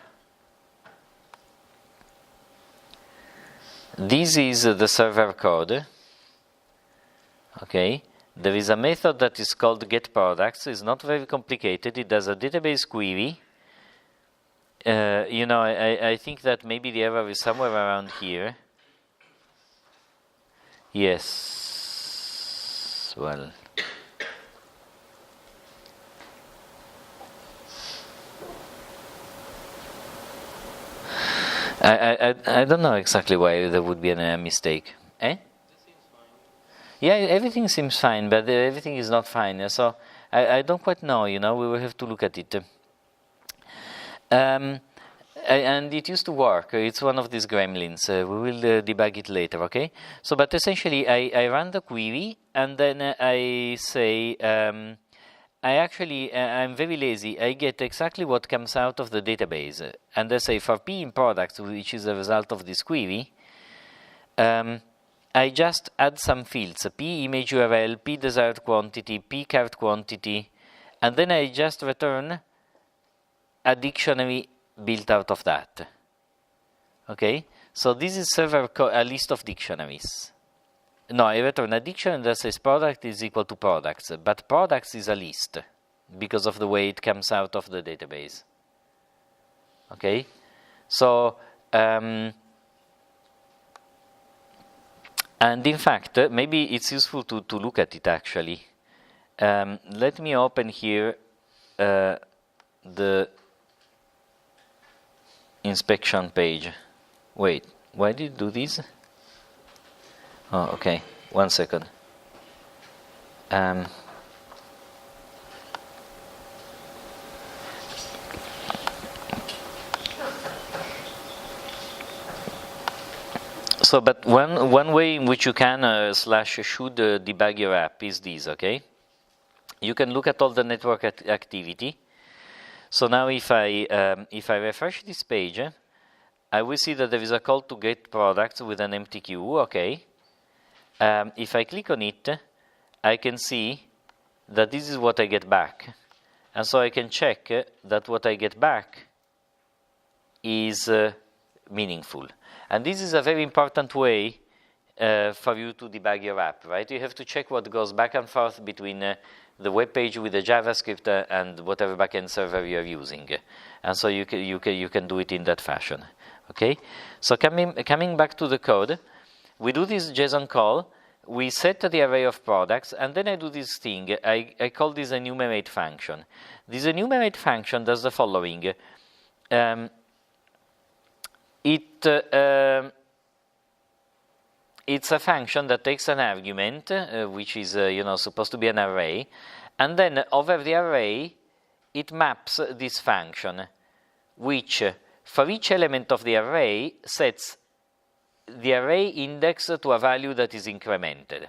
This is the server code. Okay. There is a method that is called getProducts. It's not very complicated. It does a database query. I think that maybe the error is somewhere around here. Yes. Well. I don't know exactly why there would be a mistake. Yeah, everything seems fine, but everything is not fine. So I don't quite know, we will have to look at it. And it used to work. It's one of these gremlins. We will debug it later, okay? So, but essentially, I run the query, and then I say, I'm very lazy. I get exactly what comes out of the database. And I say, for P in products, which is a result of this query, I just add some fields, P image URL, P desired quantity, P cart quantity, and then I just return a dictionary built out of that. Okay? So this is a list of dictionaries. No, I return a dictionary that says product is equal to products, but products is a list because of the way it comes out of the database. Okay? So, and in fact, maybe it's useful to look at it actually. Let me open here the inspection page. Wait, why did it do this? Oh, okay. 1 second. So, but one way in which you can /should debug your app is this, okay? You can look at all the network activity. So now if I refresh this page, I will see that there is a call to get products with an empty queue, okay? If I click on it, I can see that this is what I get back. And so I can check that what I get back is meaningful. And this is a very important way for you to debug your app, right? You have to check what goes back and forth between the web page with the JavaScript and whatever backend server you are using. And so you can do it in that fashion, okay? So coming back to the code, we do this JSON call, we set the array of products, and then I do this thing. I call this enumerate function. This enumerate function does the following. It's a function that takes an argument, which is supposed to be an array, and then over the array, it maps this function, which for each element of the array sets the array index to a value that is incremented.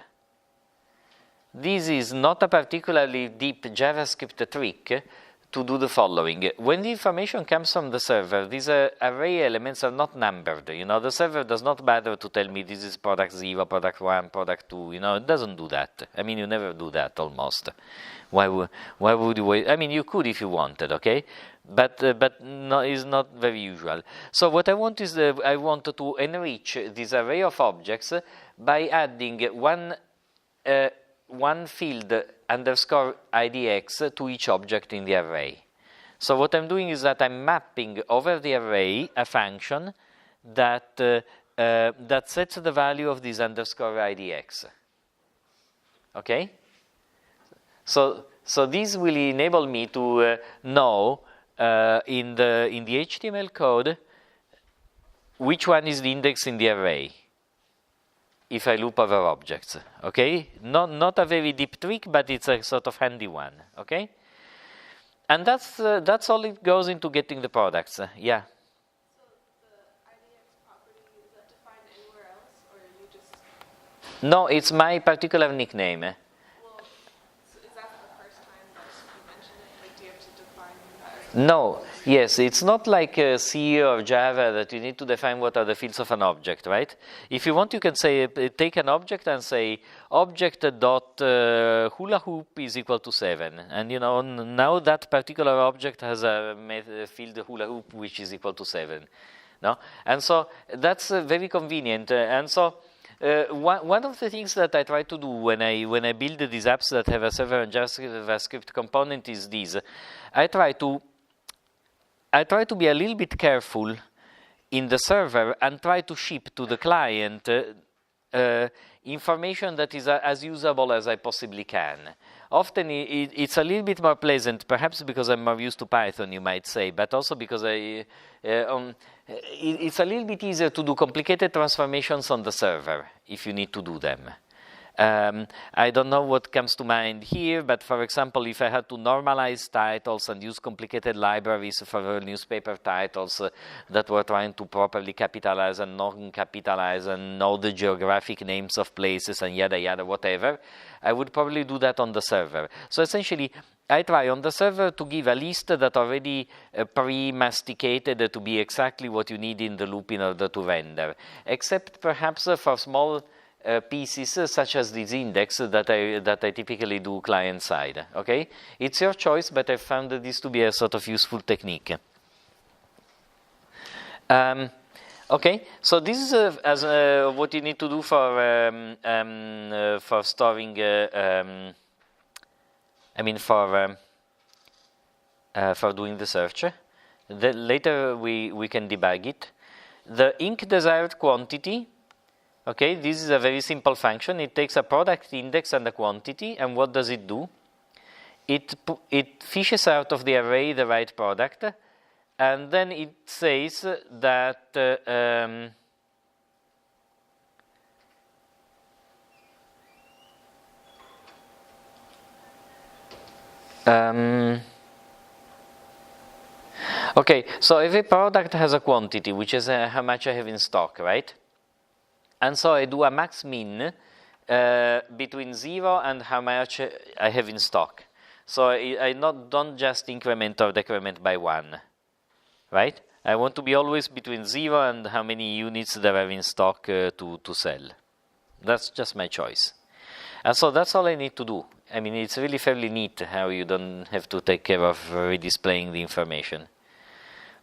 This is not a particularly deep JavaScript trick to do the following. When the information comes from the server, these array elements are not numbered. The server does not bother to tell me this is product 0, product 1, product 2. It doesn't do that. I mean, you never do that almost. Why would you wait? I mean, you could if you wanted, okay? But no, it's not very usual. So what I want is I want to enrich this array of objects by adding one field underscore IDX to each object in the array. So what I'm doing is that I'm mapping over the array a function that that sets the value of this underscore IDX. Okay? So this will enable me to know in the HTML code which one is the index in the array if I loop over objects. Okay? Not a very deep trick, but it's a sort of handy one. Okay? And that's all it goes into getting the products. Yeah. So the IDX property, is that defined anywhere else, or you just? No, it's my particular nickname. Well, so is that the first time that you mentioned it? Like, do you have to define that? No, yes, it's not like C or Java that you need to define what are the fields of an object, right? If you want, you can say take an object and say object dot hula hoop is equal to 7, and you know now that particular object has a field hula hoop which is equal to 7, no? And so that's very convenient, and so. One of the things that I try to do when I build these apps that have a server and JavaScript component is this: I try to be a little bit careful in the server and try to ship to the client information that is as usable as I possibly can. Often it's a little bit more pleasant, perhaps because I'm more used to Python, you might say, but also because it's a little bit easier to do complicated transformations on the server if you need to do them. I don't know what comes to mind here, but for example, if I had to normalize titles and use complicated libraries for newspaper titles that were trying to properly capitalize and non-capitalize and know the geographic names of places and yada yada whatever, I would probably do that on the server. So essentially, I try on the server to give a list that already pre-masticated to be exactly what you need in the loop in order to render, except perhaps for small pieces such as this index that I typically do client side. Okay, it's your choice, but I found this to be a sort of useful technique. Okay, so this is as what you need to do for storing. For doing the search. Later we can debug it. The inc desired quantity. Okay, this is a very simple function. It takes a product index and a quantity, and what does it do? It fishes out of the array the right product, and then it says that okay, so every product has a quantity, which is how much I have in stock, right? And so I do a max min between 0 and how much I have in stock. So I don't just increment or decrement by 1, right? I want to be always between 0 and how many units there are in stock to sell. That's just my choice. And so that's all I need to do. I mean, it's really fairly neat how you don't have to take care of redisplaying the information.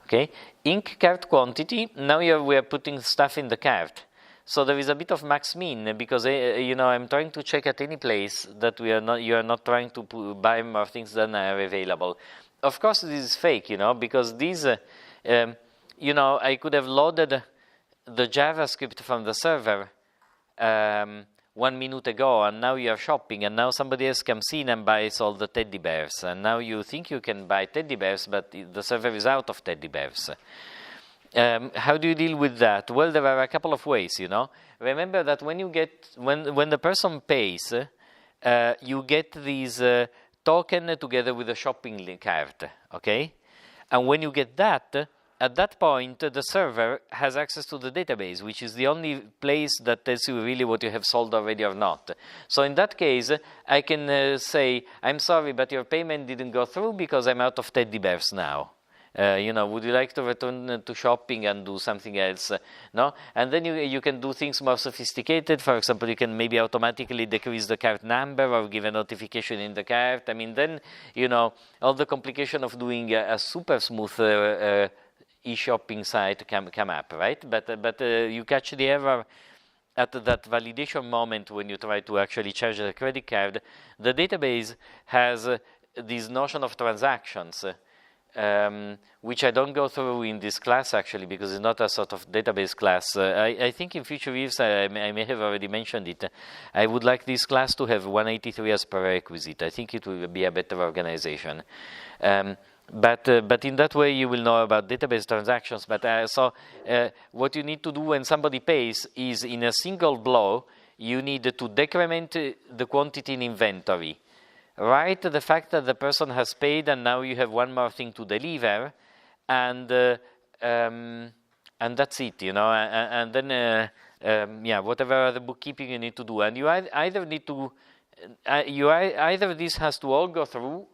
Okay, inc cart quantity. Now we are putting stuff in the cart. So there is a bit of max min because I'm trying to check at any place that you are not trying to buy more things than are available. Of course, this is fake, because these, I could have loaded the JavaScript from the server 1 minute ago, and now you are shopping, and now somebody else comes in and buys all the teddy bears, and now you think you can buy teddy bears, but the server is out of teddy bears. How do you deal with that? Well, there are a couple of ways, Remember that when the person pays, you get these token together with a shopping cart, okay? And when you get that, at that point, the server has access to the database, which is the only place that tells you really what you have sold already or not. So in that case, I can say, I'm sorry, but your payment didn't go through because I'm out of teddy bears now. Would you like to return to shopping and do something else? No? And then you can do things more sophisticated. For example, you can maybe automatically decrease the cart number or give a notification in the cart. I mean, then, all the complication of doing a super smooth e-shopping site come up, right? But you catch the error at that validation moment when you try to actually charge a credit card. The database has this notion of transactions. which I don't go through in this class actually, because it's not a sort of database class. I think in future years, I may have already mentioned it, I would like this class to have 183 as prerequisite. I think it will be a better organization. But in that way, you will know about database transactions. But what you need to do when somebody pays is, in a single blow, you need to decrement the quantity in inventory. Write the fact that the person has paid, and now you have one more thing to deliver, and that's it, you know. And then, whatever the bookkeeping you need to do, and you either need to, either this has to all go through,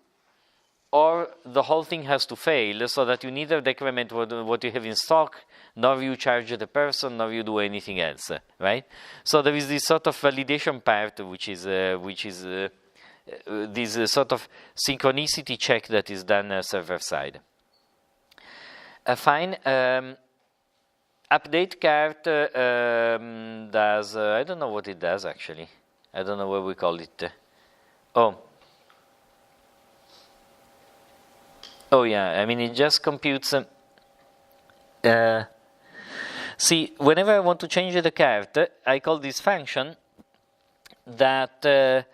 or the whole thing has to fail, so that you neither decrement what you have in stock, nor you charge the person, nor you do anything else, right? So there is this sort of validation part, which is this sort of synchronicity check that is done server side. Fine. Update cart does, I don't know what it does actually. I don't know what we call it. Oh yeah, I mean, it just computes. See, whenever I want to change the cart, I call this function that,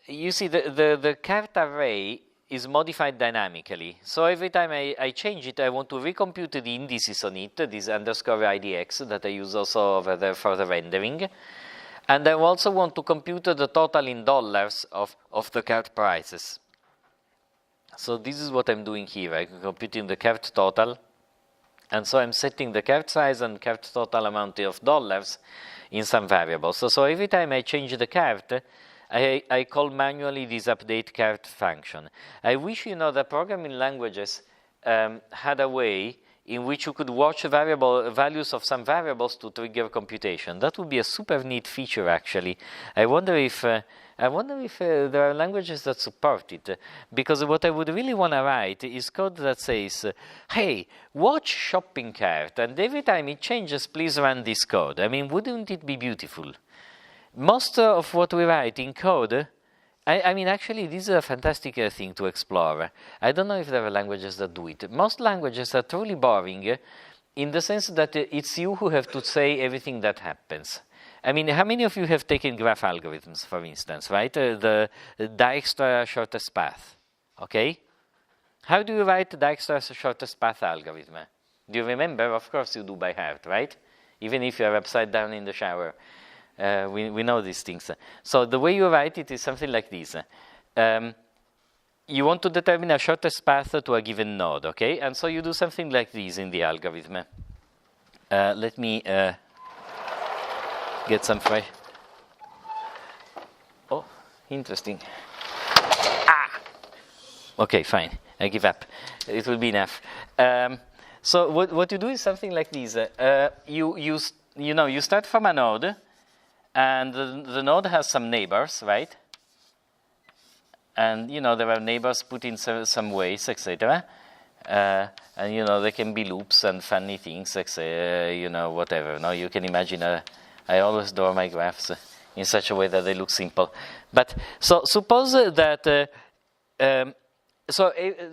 you see, the cart array is modified dynamically. So every time I change it, I want to recompute the indices on it, this underscore IDX that I use also over there for the rendering. And I also want to compute the total in dollars of the cart prices. So this is what I'm doing here. I'm computing the cart total. And so I'm setting the cart size and cart total amount of dollars in some variables. So every time I change the cart, I call manually this update cart function. I wish, you know, the programming languages had a way in which you could watch values of some variables to trigger computation. That would be a super neat feature, actually. I wonder if there are languages that support it, because what I would really want to write is code that says, hey, watch shopping cart, and every time it changes, please run this code. I mean, wouldn't it be beautiful? Most of what we write in code, I mean, actually, this is a fantastic thing to explore. I don't know if there are languages that do it. Most languages are truly boring in the sense that it's you who have to say everything that happens. I mean, how many of you have taken graph algorithms, for instance, right? The Dijkstra shortest path, okay? How do you write Dijkstra shortest path algorithm? Do you remember? Of course you do by heart, right? Even if you are upside down in the shower. We know these things. So the way you write it is something like this. You want to determine a shortest path to a given node, okay? And so you do something like this in the algorithm. Let me get some fresh. Oh, interesting. Okay, fine. I give up. It will be enough. So what you do is something like this. You start from a node, and the node has some neighbors, right? And there are neighbors put in some ways, etc. And there can be loops and funny things, etc. Whatever. Now you can imagine. I always draw my graphs in such a way that they look simple. But so suppose that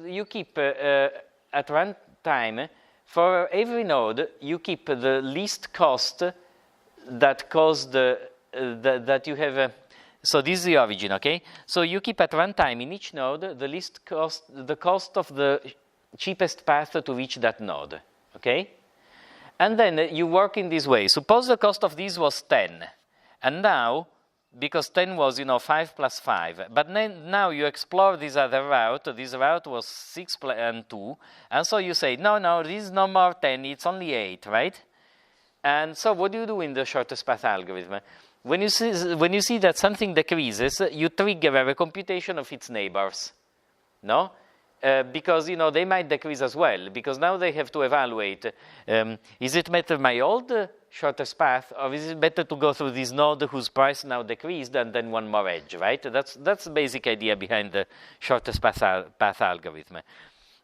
you keep at runtime for every node you keep the least cost that caused that you have. So this is the origin, okay? So you keep at runtime in each node the least cost, the cost of the cheapest path to reach that node, okay? And then you work in this way. Suppose the cost of this was 10, and now, because 10 was 5 plus 5, but then now you explore this other route. This route was 6 and 2, and so you say no, this is no more 10. It's only 8, right? And so what do you do in the shortest path algorithm? When you see that something decreases, you trigger a recomputation of its neighbors, no? Because they might decrease as well, because now they have to evaluate, is it better my old shortest path, or is it better to go through this node whose price now decreased and then one more edge, right? That's the basic idea behind the shortest path algorithm.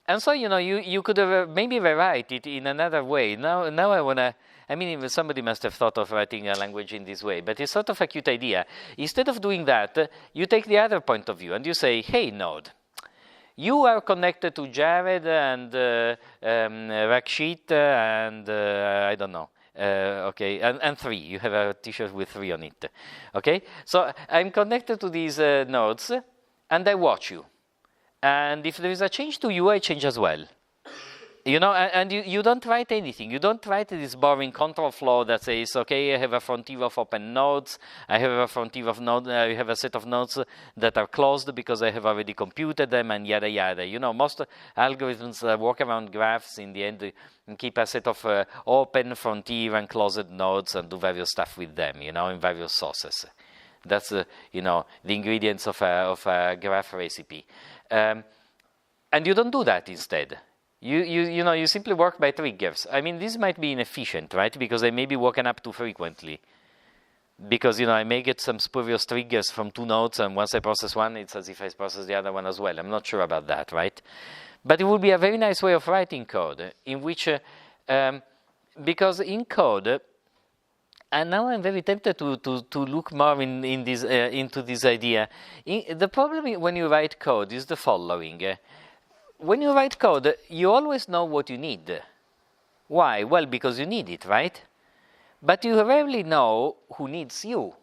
And so, you could have maybe rewrite it in another way. Now I want to, even somebody must have thought of writing a language in this way, but it's sort of a cute idea. Instead of doing that, you take the other point of view and you say, hey, node, You are connected to Jared and Rakshit and I don't know. Okay, and 3. You have a T-shirt with 3 on it. Okay, so I'm connected to these nodes, and I watch you. And if there is a change to you, I change as well. You know, and you don't write anything. You don't write this boring control flow that says, okay, I have a frontier of open nodes. I have a frontier of nodes. I have a set of nodes that are closed because I have already computed them, and yada yada. You know, most algorithms work around graphs in the end and keep a set of open, frontier, and closed nodes and do various stuff with them. You know, in various sources. That's you know, the ingredients of a graph recipe. And you don't do that instead. You know, you simply work by triggers. I mean, this might be inefficient, right? Because I may be woken up too frequently. Because, you know, I may get some spurious triggers from 2 nodes, and once I process one, it's as if I process the other one as well. I'm not sure about that, right? But it would be a very nice way of writing code, in which, because in code, and now I'm very tempted to look more in this, into this idea. The problem when you write code is the following. When you write code, you always know what you need. Why? Well, because you need it, right? But you rarely know who needs you.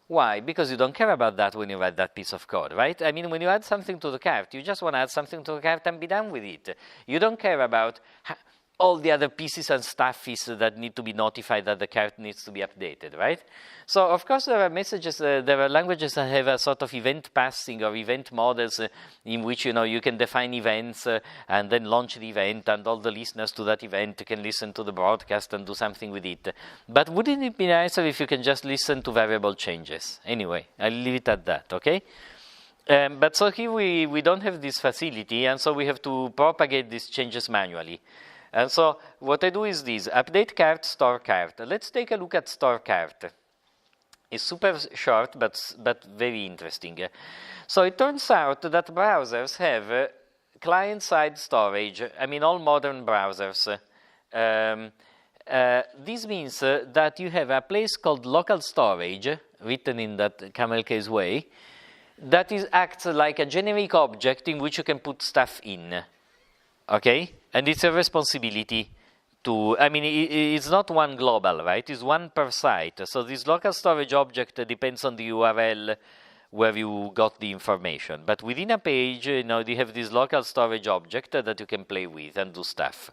Why? Because you don't care about that when you write that piece of code, right? I mean, when you add something to the cart, you just want to add something to the cart and be done with it. You don't care about all the other pieces and stuffies that need to be notified that the cart needs to be updated, right? So, of course, there are messages, there are languages that have a sort of event passing or event models in which, you know, you can define events and then launch the event, and all the listeners to that event can listen to the broadcast and do something with it. But wouldn't it be nicer if you can just listen to variable changes? Anyway, I'll leave it at that, okay? But so here we don't have this facility, and so we have to propagate these changes manually. And so what I do is this: update cart, store cart. Let's take a look at store cart. It's super short, but very interesting. So it turns out that browsers have client-side storage. I mean, all modern browsers. This means that you have a place called local storage, written in that camel case way, that acts like a generic object in which you can put stuff in. Okay? And it's a responsibility to, I mean, it's not one global, right? It's one per site. So this local storage object depends on the URL where you got the information. But within a page, you know, you have this local storage object that you can play with and do stuff.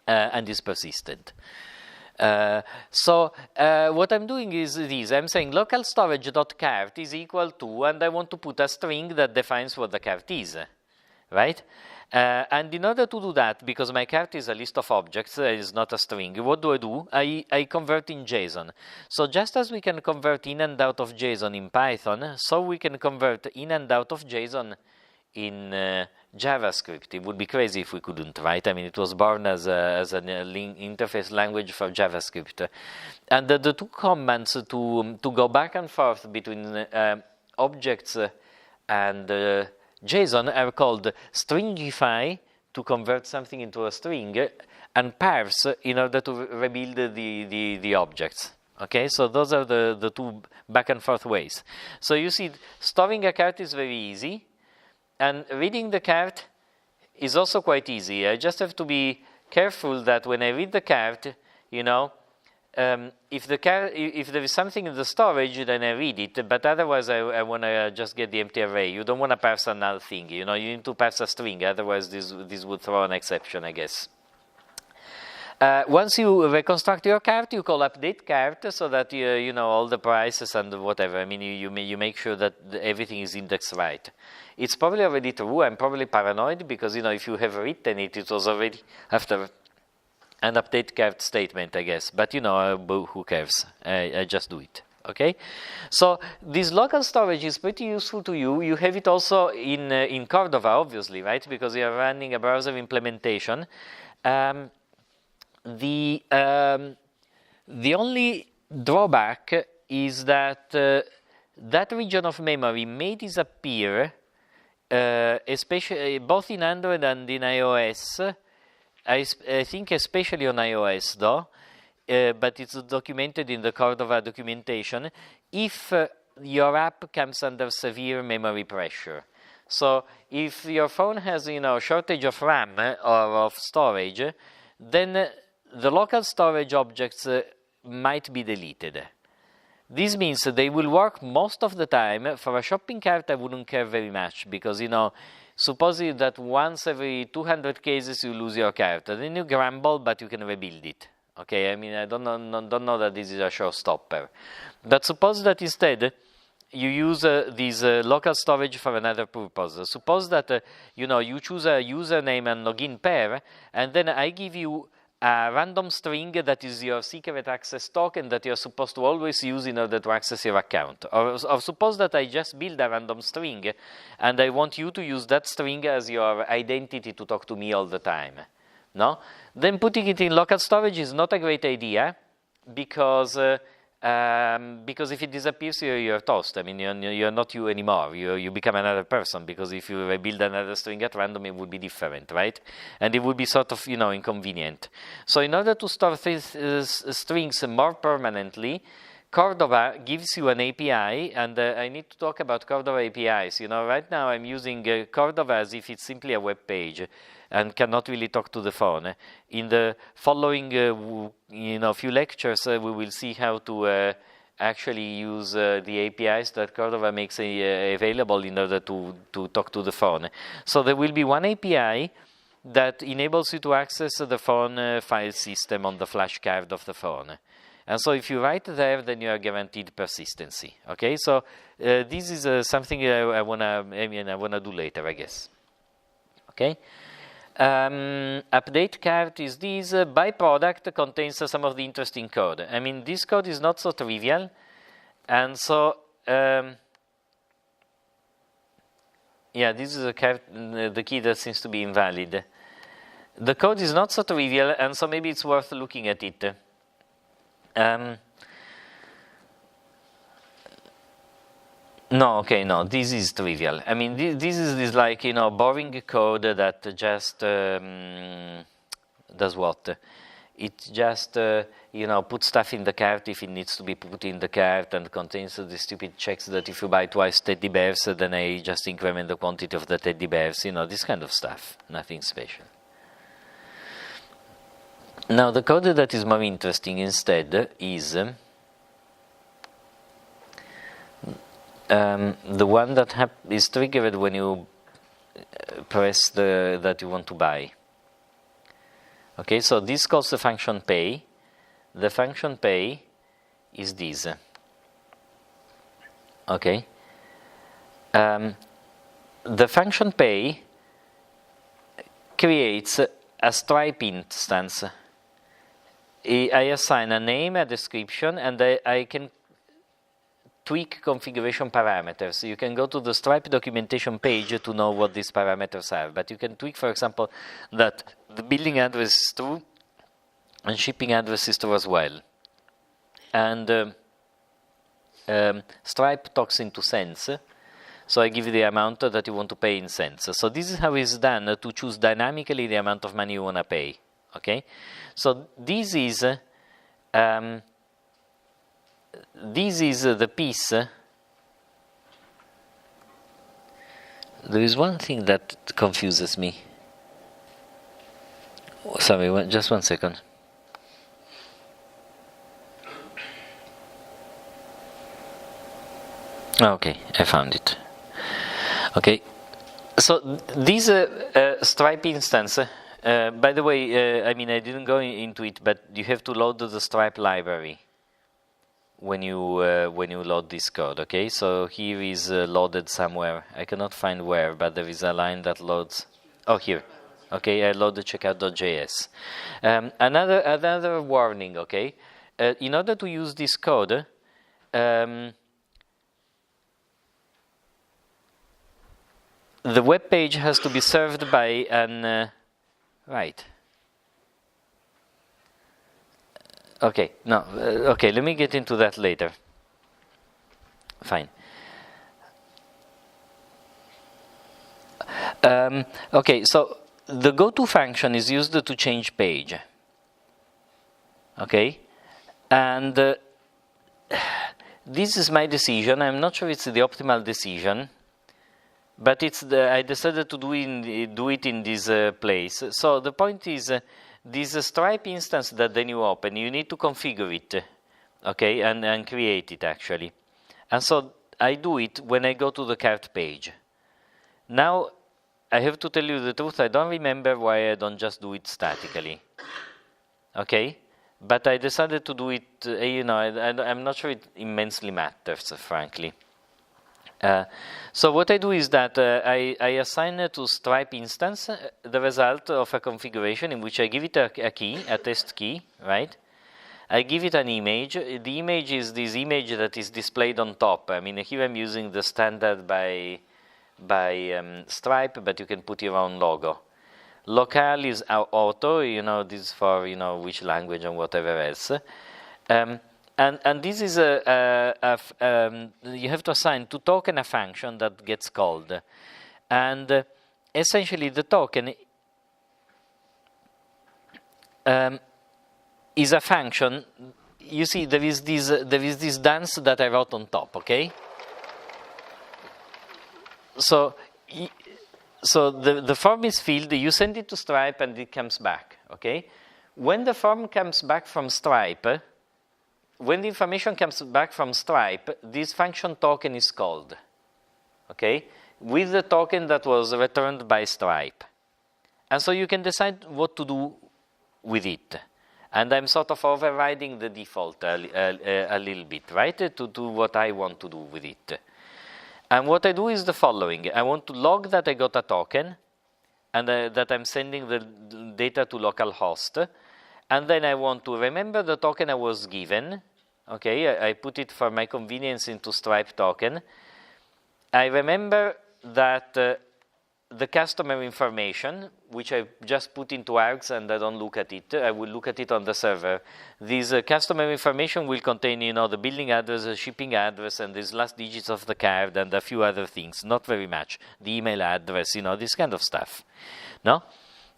And is persistent. So what I'm doing is this. I'm saying local storage.cart is equal to, and I want to put a string that defines what the cart is, right? And in order to do that, because my cart is a list of objects, it's not a string, what do? I convert in JSON. So just as we can convert in and out of JSON in Python, so we can convert in and out of JSON in JavaScript. It would be crazy if we couldn't, right? I mean, it was born as an interface language for JavaScript. And the two commands to go back and forth between objects and JSON are called stringify, to convert something into a string, and parse, in order to rebuild the objects. Okay, so those are the two back and forth ways. So you see, storing a cart is very easy, and reading the cart is also quite easy. I just have to be careful that when I read the cart, you know, if there is something in the storage, then I read it. But otherwise, I want to just get the empty array. You don't want to parse a null thing. You know, you need to parse a string. Otherwise, this would throw an exception, I guess. Once you reconstruct your cart, you call update cart, so that you know all the prices and whatever. I mean, you make sure that everything is indexed right. It's probably already true. I'm probably paranoid because, you know, if you have written it, it was already after an update cart statement, I guess. But, you know, who cares? I just do it. Okay? So this local storage is pretty useful to you. You have it also in Cordova, obviously, right? Because you are running a browser implementation. The only drawback is that that region of memory may disappear, especially both in Android and in iOS. I think especially on iOS, though, but it's documented in the Cordova documentation, if your app comes under severe memory pressure. So if your phone has, shortage of RAM or of storage, then the local storage objects might be deleted. This means they will work most of the time. For a shopping cart, I wouldn't care very much because, suppose that once every 200 cases you lose your cart, then you grumble, but you can rebuild it. Okay, I mean, I don't know that this is a showstopper. But suppose that instead you use this local storage for another purpose. Suppose that, you choose a username and login pair, and then I give you a random string that is your secret access token that you're supposed to always use in order to access your account. Or suppose that I just build a random string and I want you to use that string as your identity to talk to me all the time. No? Then putting it in local storage is not a great idea because if it disappears, you're toast. I mean, you're not you anymore. You become another person, because if you rebuild another string at random, it would be different, right? And it would be sort of, inconvenient. So in order to store strings more permanently, Cordova gives you an API, and I need to talk about Cordova APIs. Right now I'm using Cordova as if it's simply a web page and cannot really talk to the phone. In the following few lectures, we will see how to actually use the APIs that Cordova makes available in order to talk to the phone. So there will be one API that enables you to access the phone file system on the flash card of the phone. And so if you write there, then you are guaranteed persistency. Okay, so this is something I wanna do later, I guess. Okay. Update card is this. Byproduct contains some of the interesting code. I mean, this code is not so trivial, and so this is the key that seems to be invalid. The code is not so trivial, and so maybe it's worth looking at it. No, this is trivial. I mean, this is like, boring code that just does what? It just, puts stuff in the cart if it needs to be put in the cart, and contains the stupid checks that if you buy twice teddy bears, then I just increment the quantity of the teddy bears, this kind of stuff. Nothing special. Now, the code that is more interesting instead is the one that is triggered when you press that you want to buy. Okay, so this calls the function pay. The function pay is this. Okay. The function pay creates a Stripe instance. I assign a name, a description, and I can tweak configuration parameters. You can go to the Stripe documentation page to know what these parameters are. But you can tweak, for example, that the billing address is true and shipping address is true as well. And Stripe talks into cents. So I give you the amount that you want to pay in cents. So this is how it's done to choose dynamically the amount of money you want to pay. Okay? So this is the piece. There is one thing that confuses me. Sorry, just 1 second. Okay, I found it. Okay, so this Stripe instance, by the way, I didn't go into it, but you have to load the Stripe library when you load this code. Okay, so here is loaded somewhere. I cannot find where, but there is a line that loads. Oh, here. Okay, I load the checkout.js. Another warning. Okay, in order to use this code, the web page has to be served by an right. Okay, no, okay, let me get into that later. Fine. Okay, so the goto function is used to change page. Okay, and this is my decision. I'm not sure it's the optimal decision, but I decided to do it in this place. So the point is, this Stripe instance that then you open, you need to configure it, okay, and create it actually. And so I do it when I go to the cart page. Now, I have to tell you the truth, I don't remember why I don't just do it statically, okay? But I decided to do it, I'm not sure it immensely matters, frankly. So what I do is that I assign to Stripe instance the result of a configuration in which I give it a key, a test key, right? I give it an image. The image is this image that is displayed on top. I mean, here I'm using the standard by Stripe, but you can put your own logo. Local is auto, this is for, which language and whatever else. And this is you have to assign to token a function that gets called. And essentially the token is a function. You see, there is this dance that I wrote on top, okay? So the form is filled, you send it to Stripe and it comes back, okay? When the form comes back from Stripe, when the information comes back from Stripe, this function token is called, okay? With the token that was returned by Stripe. And so you can decide what to do with it. And I'm sort of overriding the default a little bit, right? To do what I want to do with it. And what I do is the following. I want to log that I got a token and that I'm sending the data to localhost. And then I want to remember the token I was given. Okay, I put it for my convenience into Stripe token. I remember that the customer information, which I just put into args and I don't look at it. I will look at it on the server. This customer information will contain, the billing address, the shipping address, and these last digits of the card and a few other things. Not very much. The email address, this kind of stuff. No?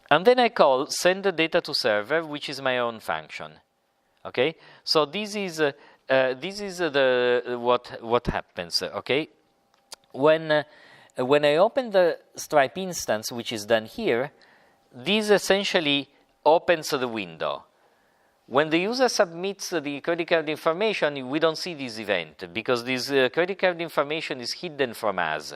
And then I call send the data to server, which is my own function. Okay? So this is what happens. Okay? When I open the Stripe instance, which is done here, this essentially opens the window. When the user submits the credit card information, we don't see this event because this credit card information is hidden from us.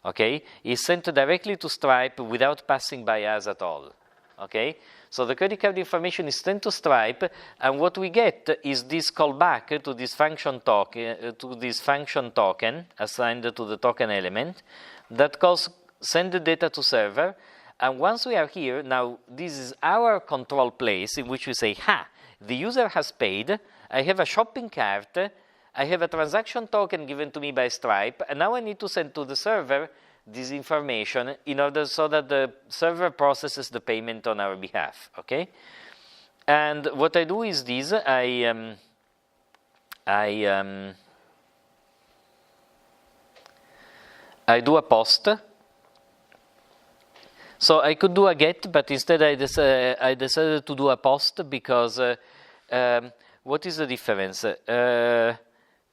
Okay? It's sent directly to Stripe without passing by us at all. Okay? So the credit card information is sent to Stripe, and what we get is this callback to this function token assigned to the token element that calls send the data to server. And once we are here, now this is our control place in which we say, the user has paid, I have a shopping cart, I have a transaction token given to me by Stripe, and now I need to send to the server this information in order so that the server processes the payment on our behalf, okay? And what I do is this, I do a post. So I could do a get, but instead I decided to do a post because what is the difference?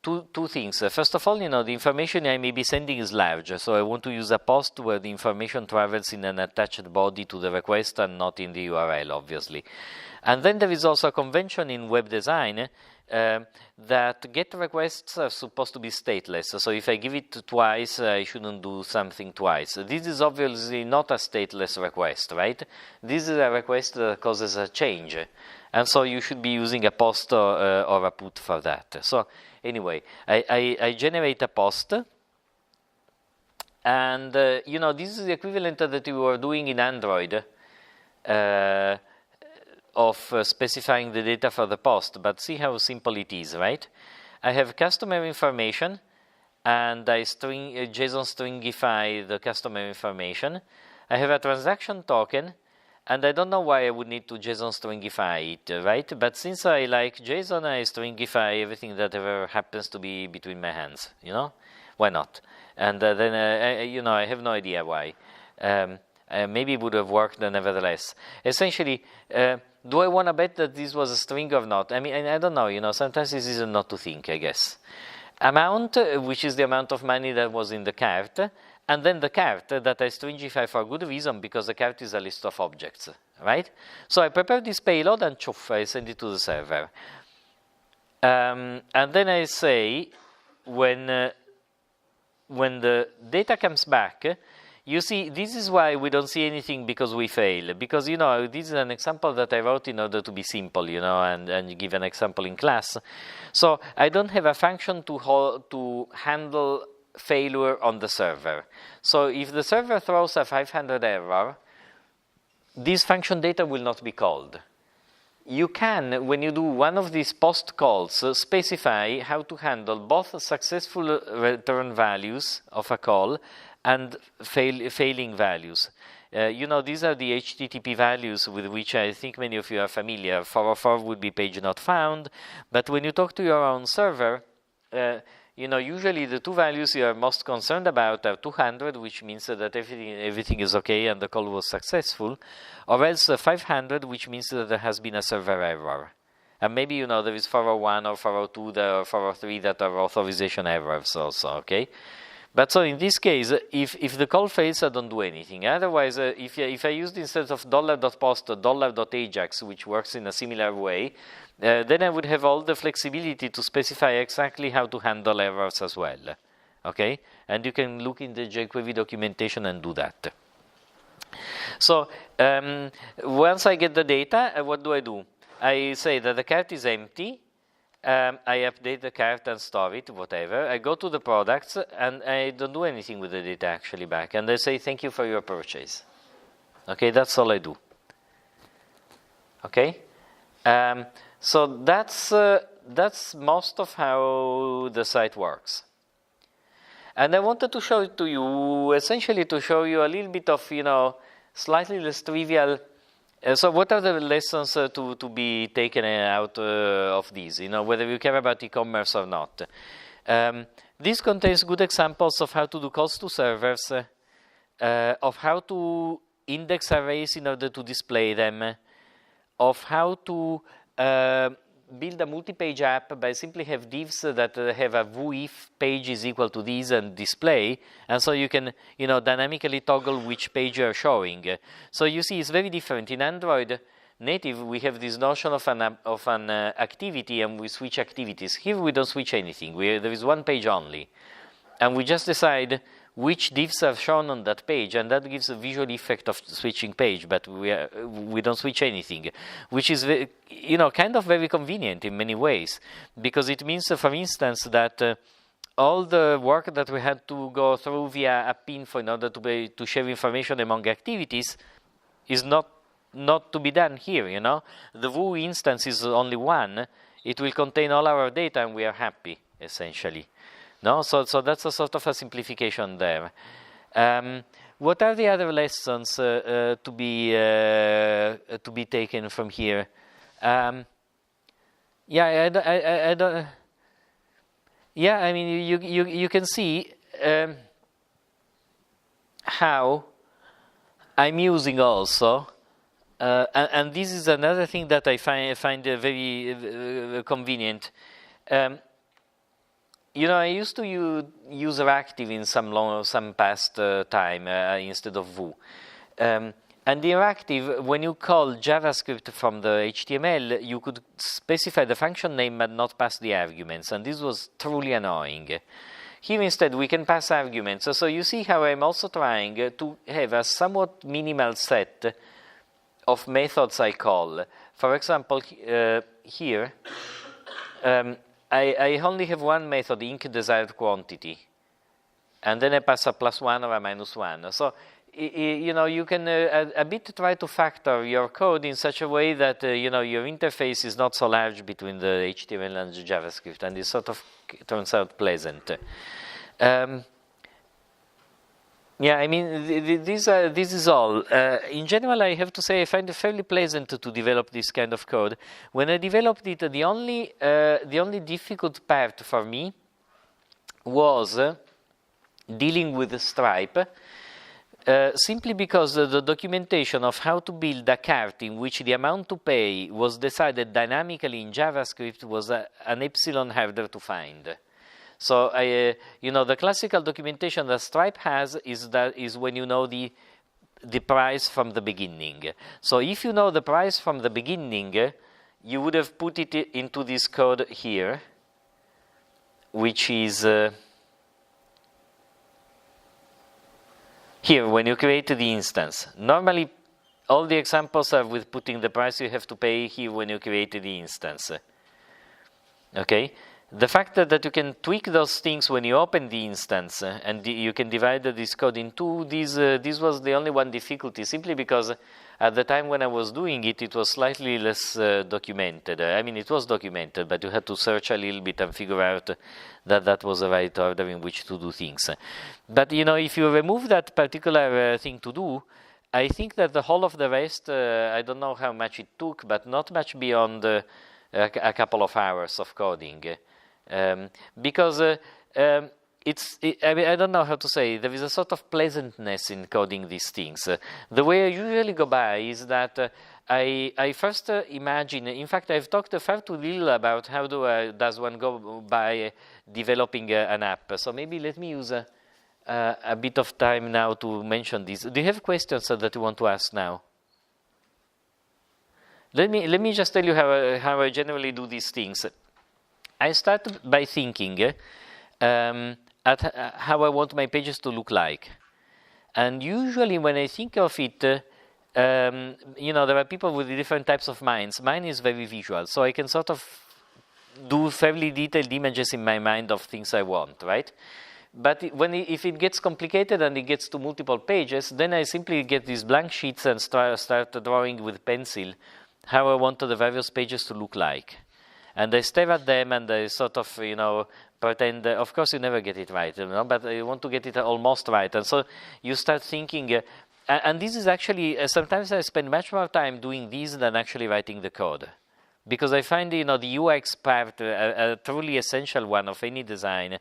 Two things. First of all, the information I may be sending is large, so I want to use a post where the information travels in an attached body to the request and not in the URL, obviously. And then there is also a convention in web design that GET requests are supposed to be stateless. So if I give it twice, I shouldn't do something twice. This is obviously not a stateless request, right? This is a request that causes a change. And so you should be using a post or a put for that. So anyway, I generate a post. And, this is the equivalent that we were doing in Android of specifying the data for the post. But see how simple it is, right? I have customer information, and I JSON stringify the customer information. I have a transaction token, and I don't know why I would need to JSON stringify it, right? But since I like JSON, I stringify everything that ever happens to be between my hands, Why not? And then, I have no idea why. Maybe it would have worked nevertheless. Essentially, do I want to bet that this was a string or not? I mean, I don't know, sometimes it's easier not to think, I guess. Amount, which is the amount of money that was in the cart, and then the cart that I stringify for good reason, because the cart is a list of objects, right? So I prepare this payload and choof, I send it to the server. And then I say, when the data comes back, you see, this is why we don't see anything because we fail. Because, you know, this is an example that I wrote in order to be simple, you know, and give an example in class. So I don't have a function to handle failure on the server. So if the server throws a 500 error, this function data will not be called. You can, when you do one of these post calls, specify how to handle both successful return values of a call and failing values. You know, these are the HTTP values with which I think many of you are familiar. 404 would be page not found, but when you talk to your own server, you know, usually the two values you are most concerned about are 200, which means that everything is okay and the call was successful, or else 500, which means that there has been a server error. And maybe, you know, there is 401 or 402 or 403 that are authorization errors also, okay? But so in this case, if the call fails, I don't do anything. Otherwise, if I used instead of $.post $.ajax, which works in a similar way, then I would have all the flexibility to specify exactly how to handle errors as well. Okay? And you can look in the jQuery documentation and do that. So once I get the data, what do? I say that the cart is empty. I update the cart and store it, whatever. I go to the products, and I don't do anything with the data actually back. And I say, thank you for your purchase. Okay, that's all I do. Okay? So that's most of how the site works. And I wanted to show it to you, essentially to show you a little bit of, you know, slightly less trivial. So what are the lessons to be taken out of these, you know, whether you care about e-commerce or not? This contains good examples of how to do calls to servers, of how to index arrays in order to display them, of how to build a multi-page app by simply have divs that have a who if page is equal to this and display, and so you can, you know, dynamically toggle which page you are showing. So you see, it's very different. In Android native, we have this notion of an activity, and we switch activities. Here we don't switch anything. There is one page only, and we just decide which divs are shown on that page, and that gives a visual effect of switching page, but we don't switch anything, which is, you know, kind of very convenient in many ways, because it means, for instance, that all the work that we had to go through via app info in order to share information among activities is not to be done here, you know. The Woo instance is only one. It will contain all our data, and we are happy, essentially. No, so that's a sort of a simplification there. What are the other lessons to be taken from here? Yeah, I don't. Yeah, I mean, you can see how I'm using also, and this is another thing that I find very convenient. You know, I used to use reactive in some past time instead of Vue. And the reactive, when you call JavaScript from the HTML, you could specify the function name but not pass the arguments, and this was truly annoying. Here instead we can pass arguments, so you see how I'm also trying to have a somewhat minimal set of methods I call. For example, here, I only have one method, inc desired quantity, and then I pass a +1 or a -1. So, you know, you can a bit try to factor your code in such a way that, you know, your interface is not so large between the HTML and the JavaScript, and it sort of turns out pleasant. Yeah, I mean, this is all. In general, I have to say I find it fairly pleasant to develop this kind of code. When I developed it, the only difficult part for me was dealing with Stripe, simply because the documentation of how to build a cart in which the amount to pay was decided dynamically in JavaScript was an epsilon harder to find. So the classical documentation that Stripe has is when you know the price from the beginning. So if you know the price from the beginning, you would have put it into this code here, which is here when you create the instance. Normally, all the examples are with putting the price you have to pay here when you create the instance. Okay? The fact that you can tweak those things when you open the instance and you can divide this code in two, this was the only one difficulty, simply because at the time when I was doing it, it was slightly less documented. I mean, it was documented, but you had to search a little bit and figure out that was the right order in which to do things. But, if you remove that particular thing to do, I think that the whole of the rest, I don't know how much it took, but not much beyond a couple of hours of coding. Because I don't know how to say, there is a sort of pleasantness in coding these things. The way I usually go by is that I first imagine, in fact, I've talked far too little about how does one go by developing an app. So maybe let me use a bit of time now to mention this. Do you have questions that you want to ask now? Let me just tell you how I generally do these things. I start by thinking at how I want my pages to look like. And usually when I think of it, there are people with different types of minds. Mine is very visual, so I can sort of do fairly detailed images in my mind of things I want, right? But if it gets complicated and it gets to multiple pages, then I simply get these blank sheets and start drawing with pencil how I want the various pages to look like. And I stare at them and I sort of, pretend, of course you never get it right, but I want to get it almost right. And so you start thinking, and this is actually, sometimes I spend much more time doing this than actually writing the code. Because I find, the UX part a truly essential one of any design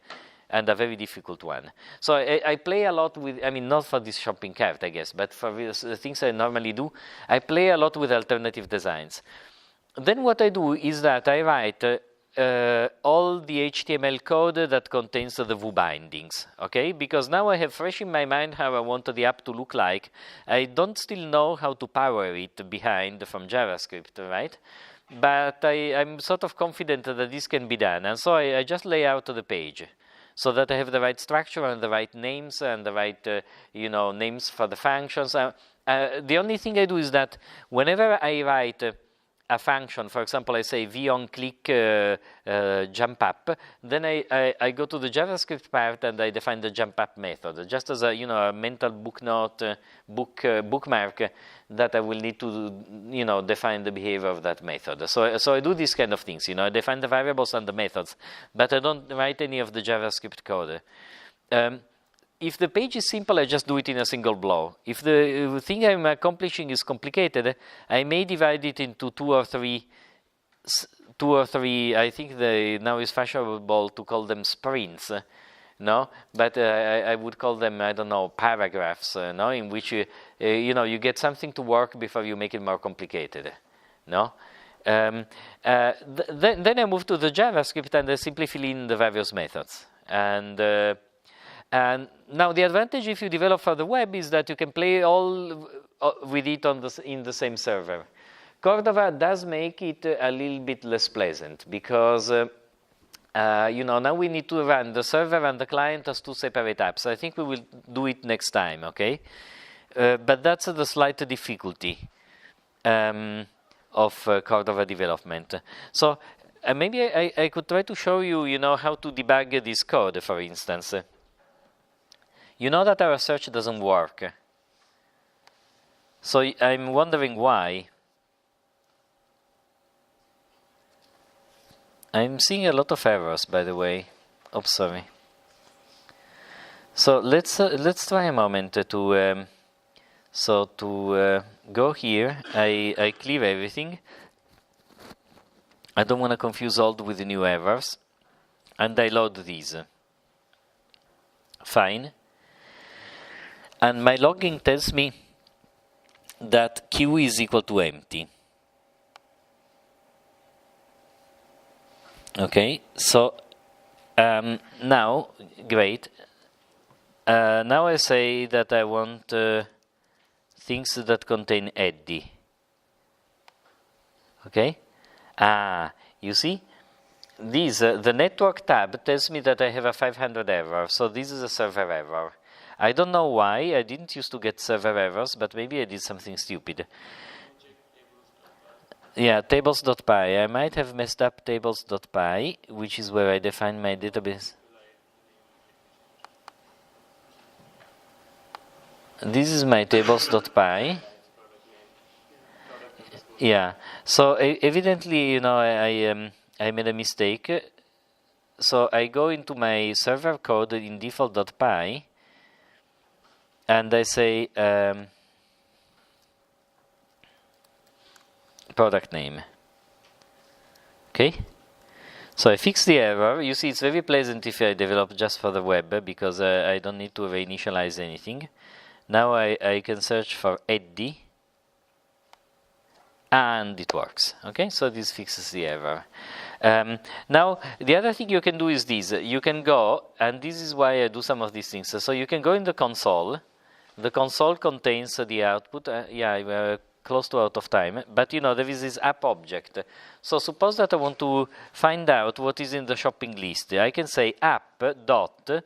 and a very difficult one. So I play a lot with, not for this shopping cart, I guess, but for the things I normally do, I play a lot with alternative designs. Then what I do is that I write all the HTML code that contains the Vue bindings, okay? Because now I have fresh in my mind how I want the app to look like. I don't still know how to power it behind from JavaScript, right? But I'm sort of confident that this can be done. And so I just lay out the page so that I have the right structure and the right names and the right, names for the functions. The only thing I do is that whenever I write a function, for example, I say v-on-click jump up, then I go to the JavaScript part and I define the jump up method, just as a mental bookmark that I will need to define the behavior of that method. So I do these kind of things. I define the variables and the methods, but I don't write any of the JavaScript code. If the page is simple, I just do it in a single blow. If the thing I'm accomplishing is complicated, I may divide it into two or three. I think now is fashionable to call them sprints, no? But I would call them, I don't know, paragraphs, no? In which you get something to work before you make it more complicated, no? Then I move to the JavaScript and I simply fill in the various methods. And now the advantage if you develop for the web is that you can play all with it in the same server. Cordova does make it a little bit less pleasant because, now we need to run the server and the client as two separate apps. I think we will do it next time, okay? But that's the slight difficulty of Cordova development. So maybe I could try to show you, how to debug this code, for instance. You know that our search doesn't work. So I'm wondering why. I'm seeing a lot of errors, by the way. Oh, sorry. So let's try a moment to go here. I clear everything. I don't want to confuse old with the new errors, and I load these. Fine. And my logging tells me that Q is equal to empty. Okay, so Now, great. Now I say that I want things that contain eddy. Okay? You see? These, the network tab tells me that I have a 500 error, so this is a server error. I don't know why, I didn't used to get server errors, but maybe I did something stupid. Yeah, tables.py. I might have messed up tables.py, which is where I define my database. This is my tables.py. Yeah, so evidently, I made a mistake. So I go into my server code in default.py and I say product name. Okay? So I fix the error. You see, it's very pleasant if I develop just for the web because I don't need to reinitialize anything. Now I can search for eddy. And it works. Okay, so this fixes the error. Now, the other thing you can do is this. You can go, and this is why I do some of these things. So you can go in the console. The console contains the output. We're close to out of time. But, there is this app object. So suppose that I want to find out what is in the shopping list. I can say app.view.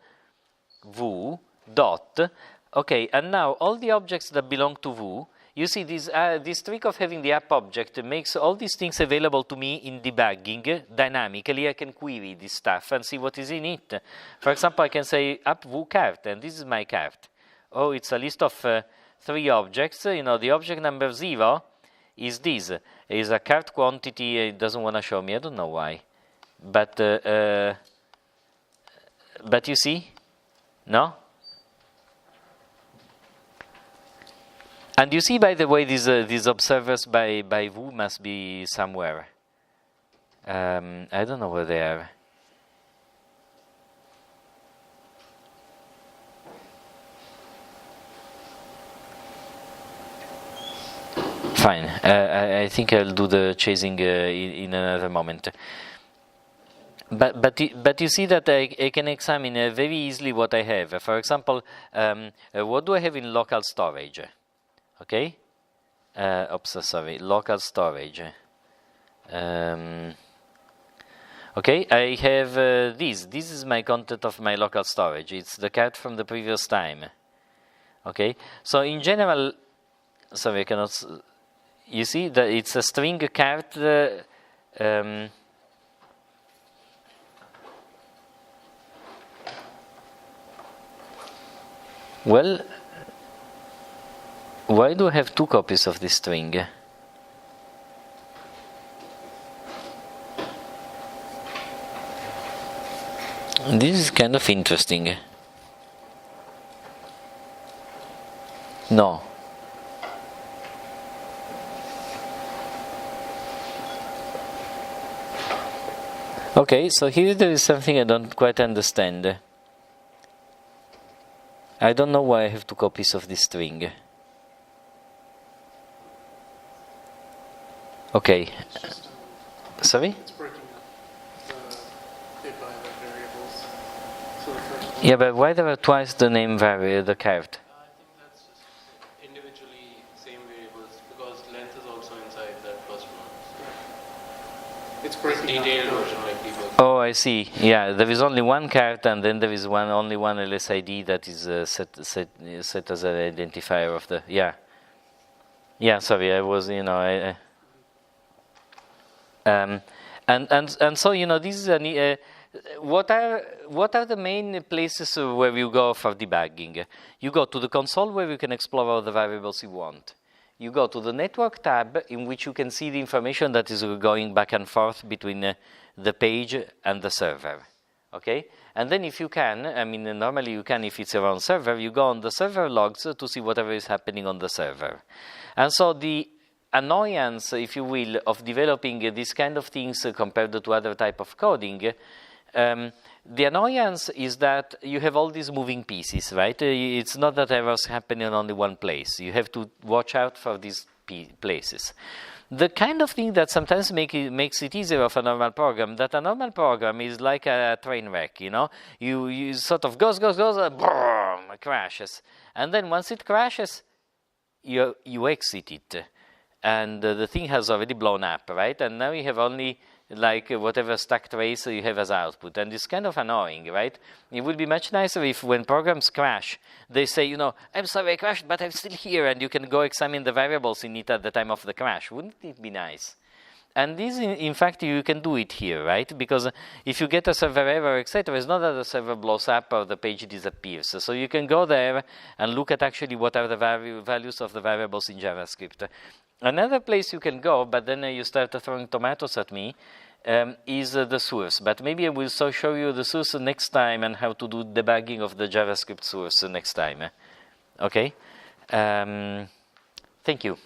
Okay, and now all the objects that belong to Vue, you see, this trick of having the app object makes all these things available to me in debugging dynamically. I can query this stuff and see what is in it. For example, I can say app Vue cart, and this is my cart. Oh, it's a list of 3 objects. The object number 0 is this. Is a cart quantity. It doesn't want to show me. I don't know why. But you see? No? And you see, by the way, these observers by Vue must be somewhere. I don't know where they are. Fine. I think I'll do the chasing in another moment. But you see that I can examine very easily what I have. For example, what do I have in local storage? Okay, local storage. Okay, I have this. This is my content of my local storage. It's the cart from the previous time. Okay, so in general, sorry, I cannot. You see that it's a string cart. Well. Why do I have 2 copies of this string? This is kind of interesting. No. Okay, so here there is something I don't quite understand. I don't know why I have 2 copies of this string. Okay. Sorry? It's breaking up the variables. So the first one, Yeah, but why there are twice the name the cart? I think that's just individually same variables because length is also inside that first one. So it's breaking detailed version like debug. Oh, I see. Yeah, there is only one cart, and then there is only one LSID that is set as an identifier of the. Yeah. Yeah. Sorry, I was. And so this is what are the main places where you go for debugging? You go to the console where you can explore all the variables you want. You go to the network tab in which you can see the information that is going back and forth between the page and the server. Okay, and then if you can, normally you can if it's your own server, you go on the server logs to see whatever is happening on the server. And so the annoyance, if you will, of developing these kind of things compared to other type of coding, the annoyance is that you have all these moving pieces, right? It's not that errors happen in only one place. You have to watch out for these places. the kind of thing that sometimes makes it easier of a normal program, that a normal program is like a train wreck, you know? You sort of goes, boom, crashes. And then once it crashes, you exit it. And the thing has already blown up, right? And now you have only like whatever stack trace you have as output. And it's kind of annoying, right? It would be much nicer if when programs crash, they say, you know, I'm sorry I crashed, but I'm still here, and you can go examine the variables in it at the time of the crash. Wouldn't it be nice? And this, in fact, you can do it here, right? Because if you get a server error, etc., it's not that the server blows up or the page disappears. So you can go there and look at actually what are the values of the variables in JavaScript. Another place you can go, but then you start throwing tomatoes at me, is the source. But maybe I will show you the source next time and how to do debugging of the JavaScript source next time. Okay? Thank you.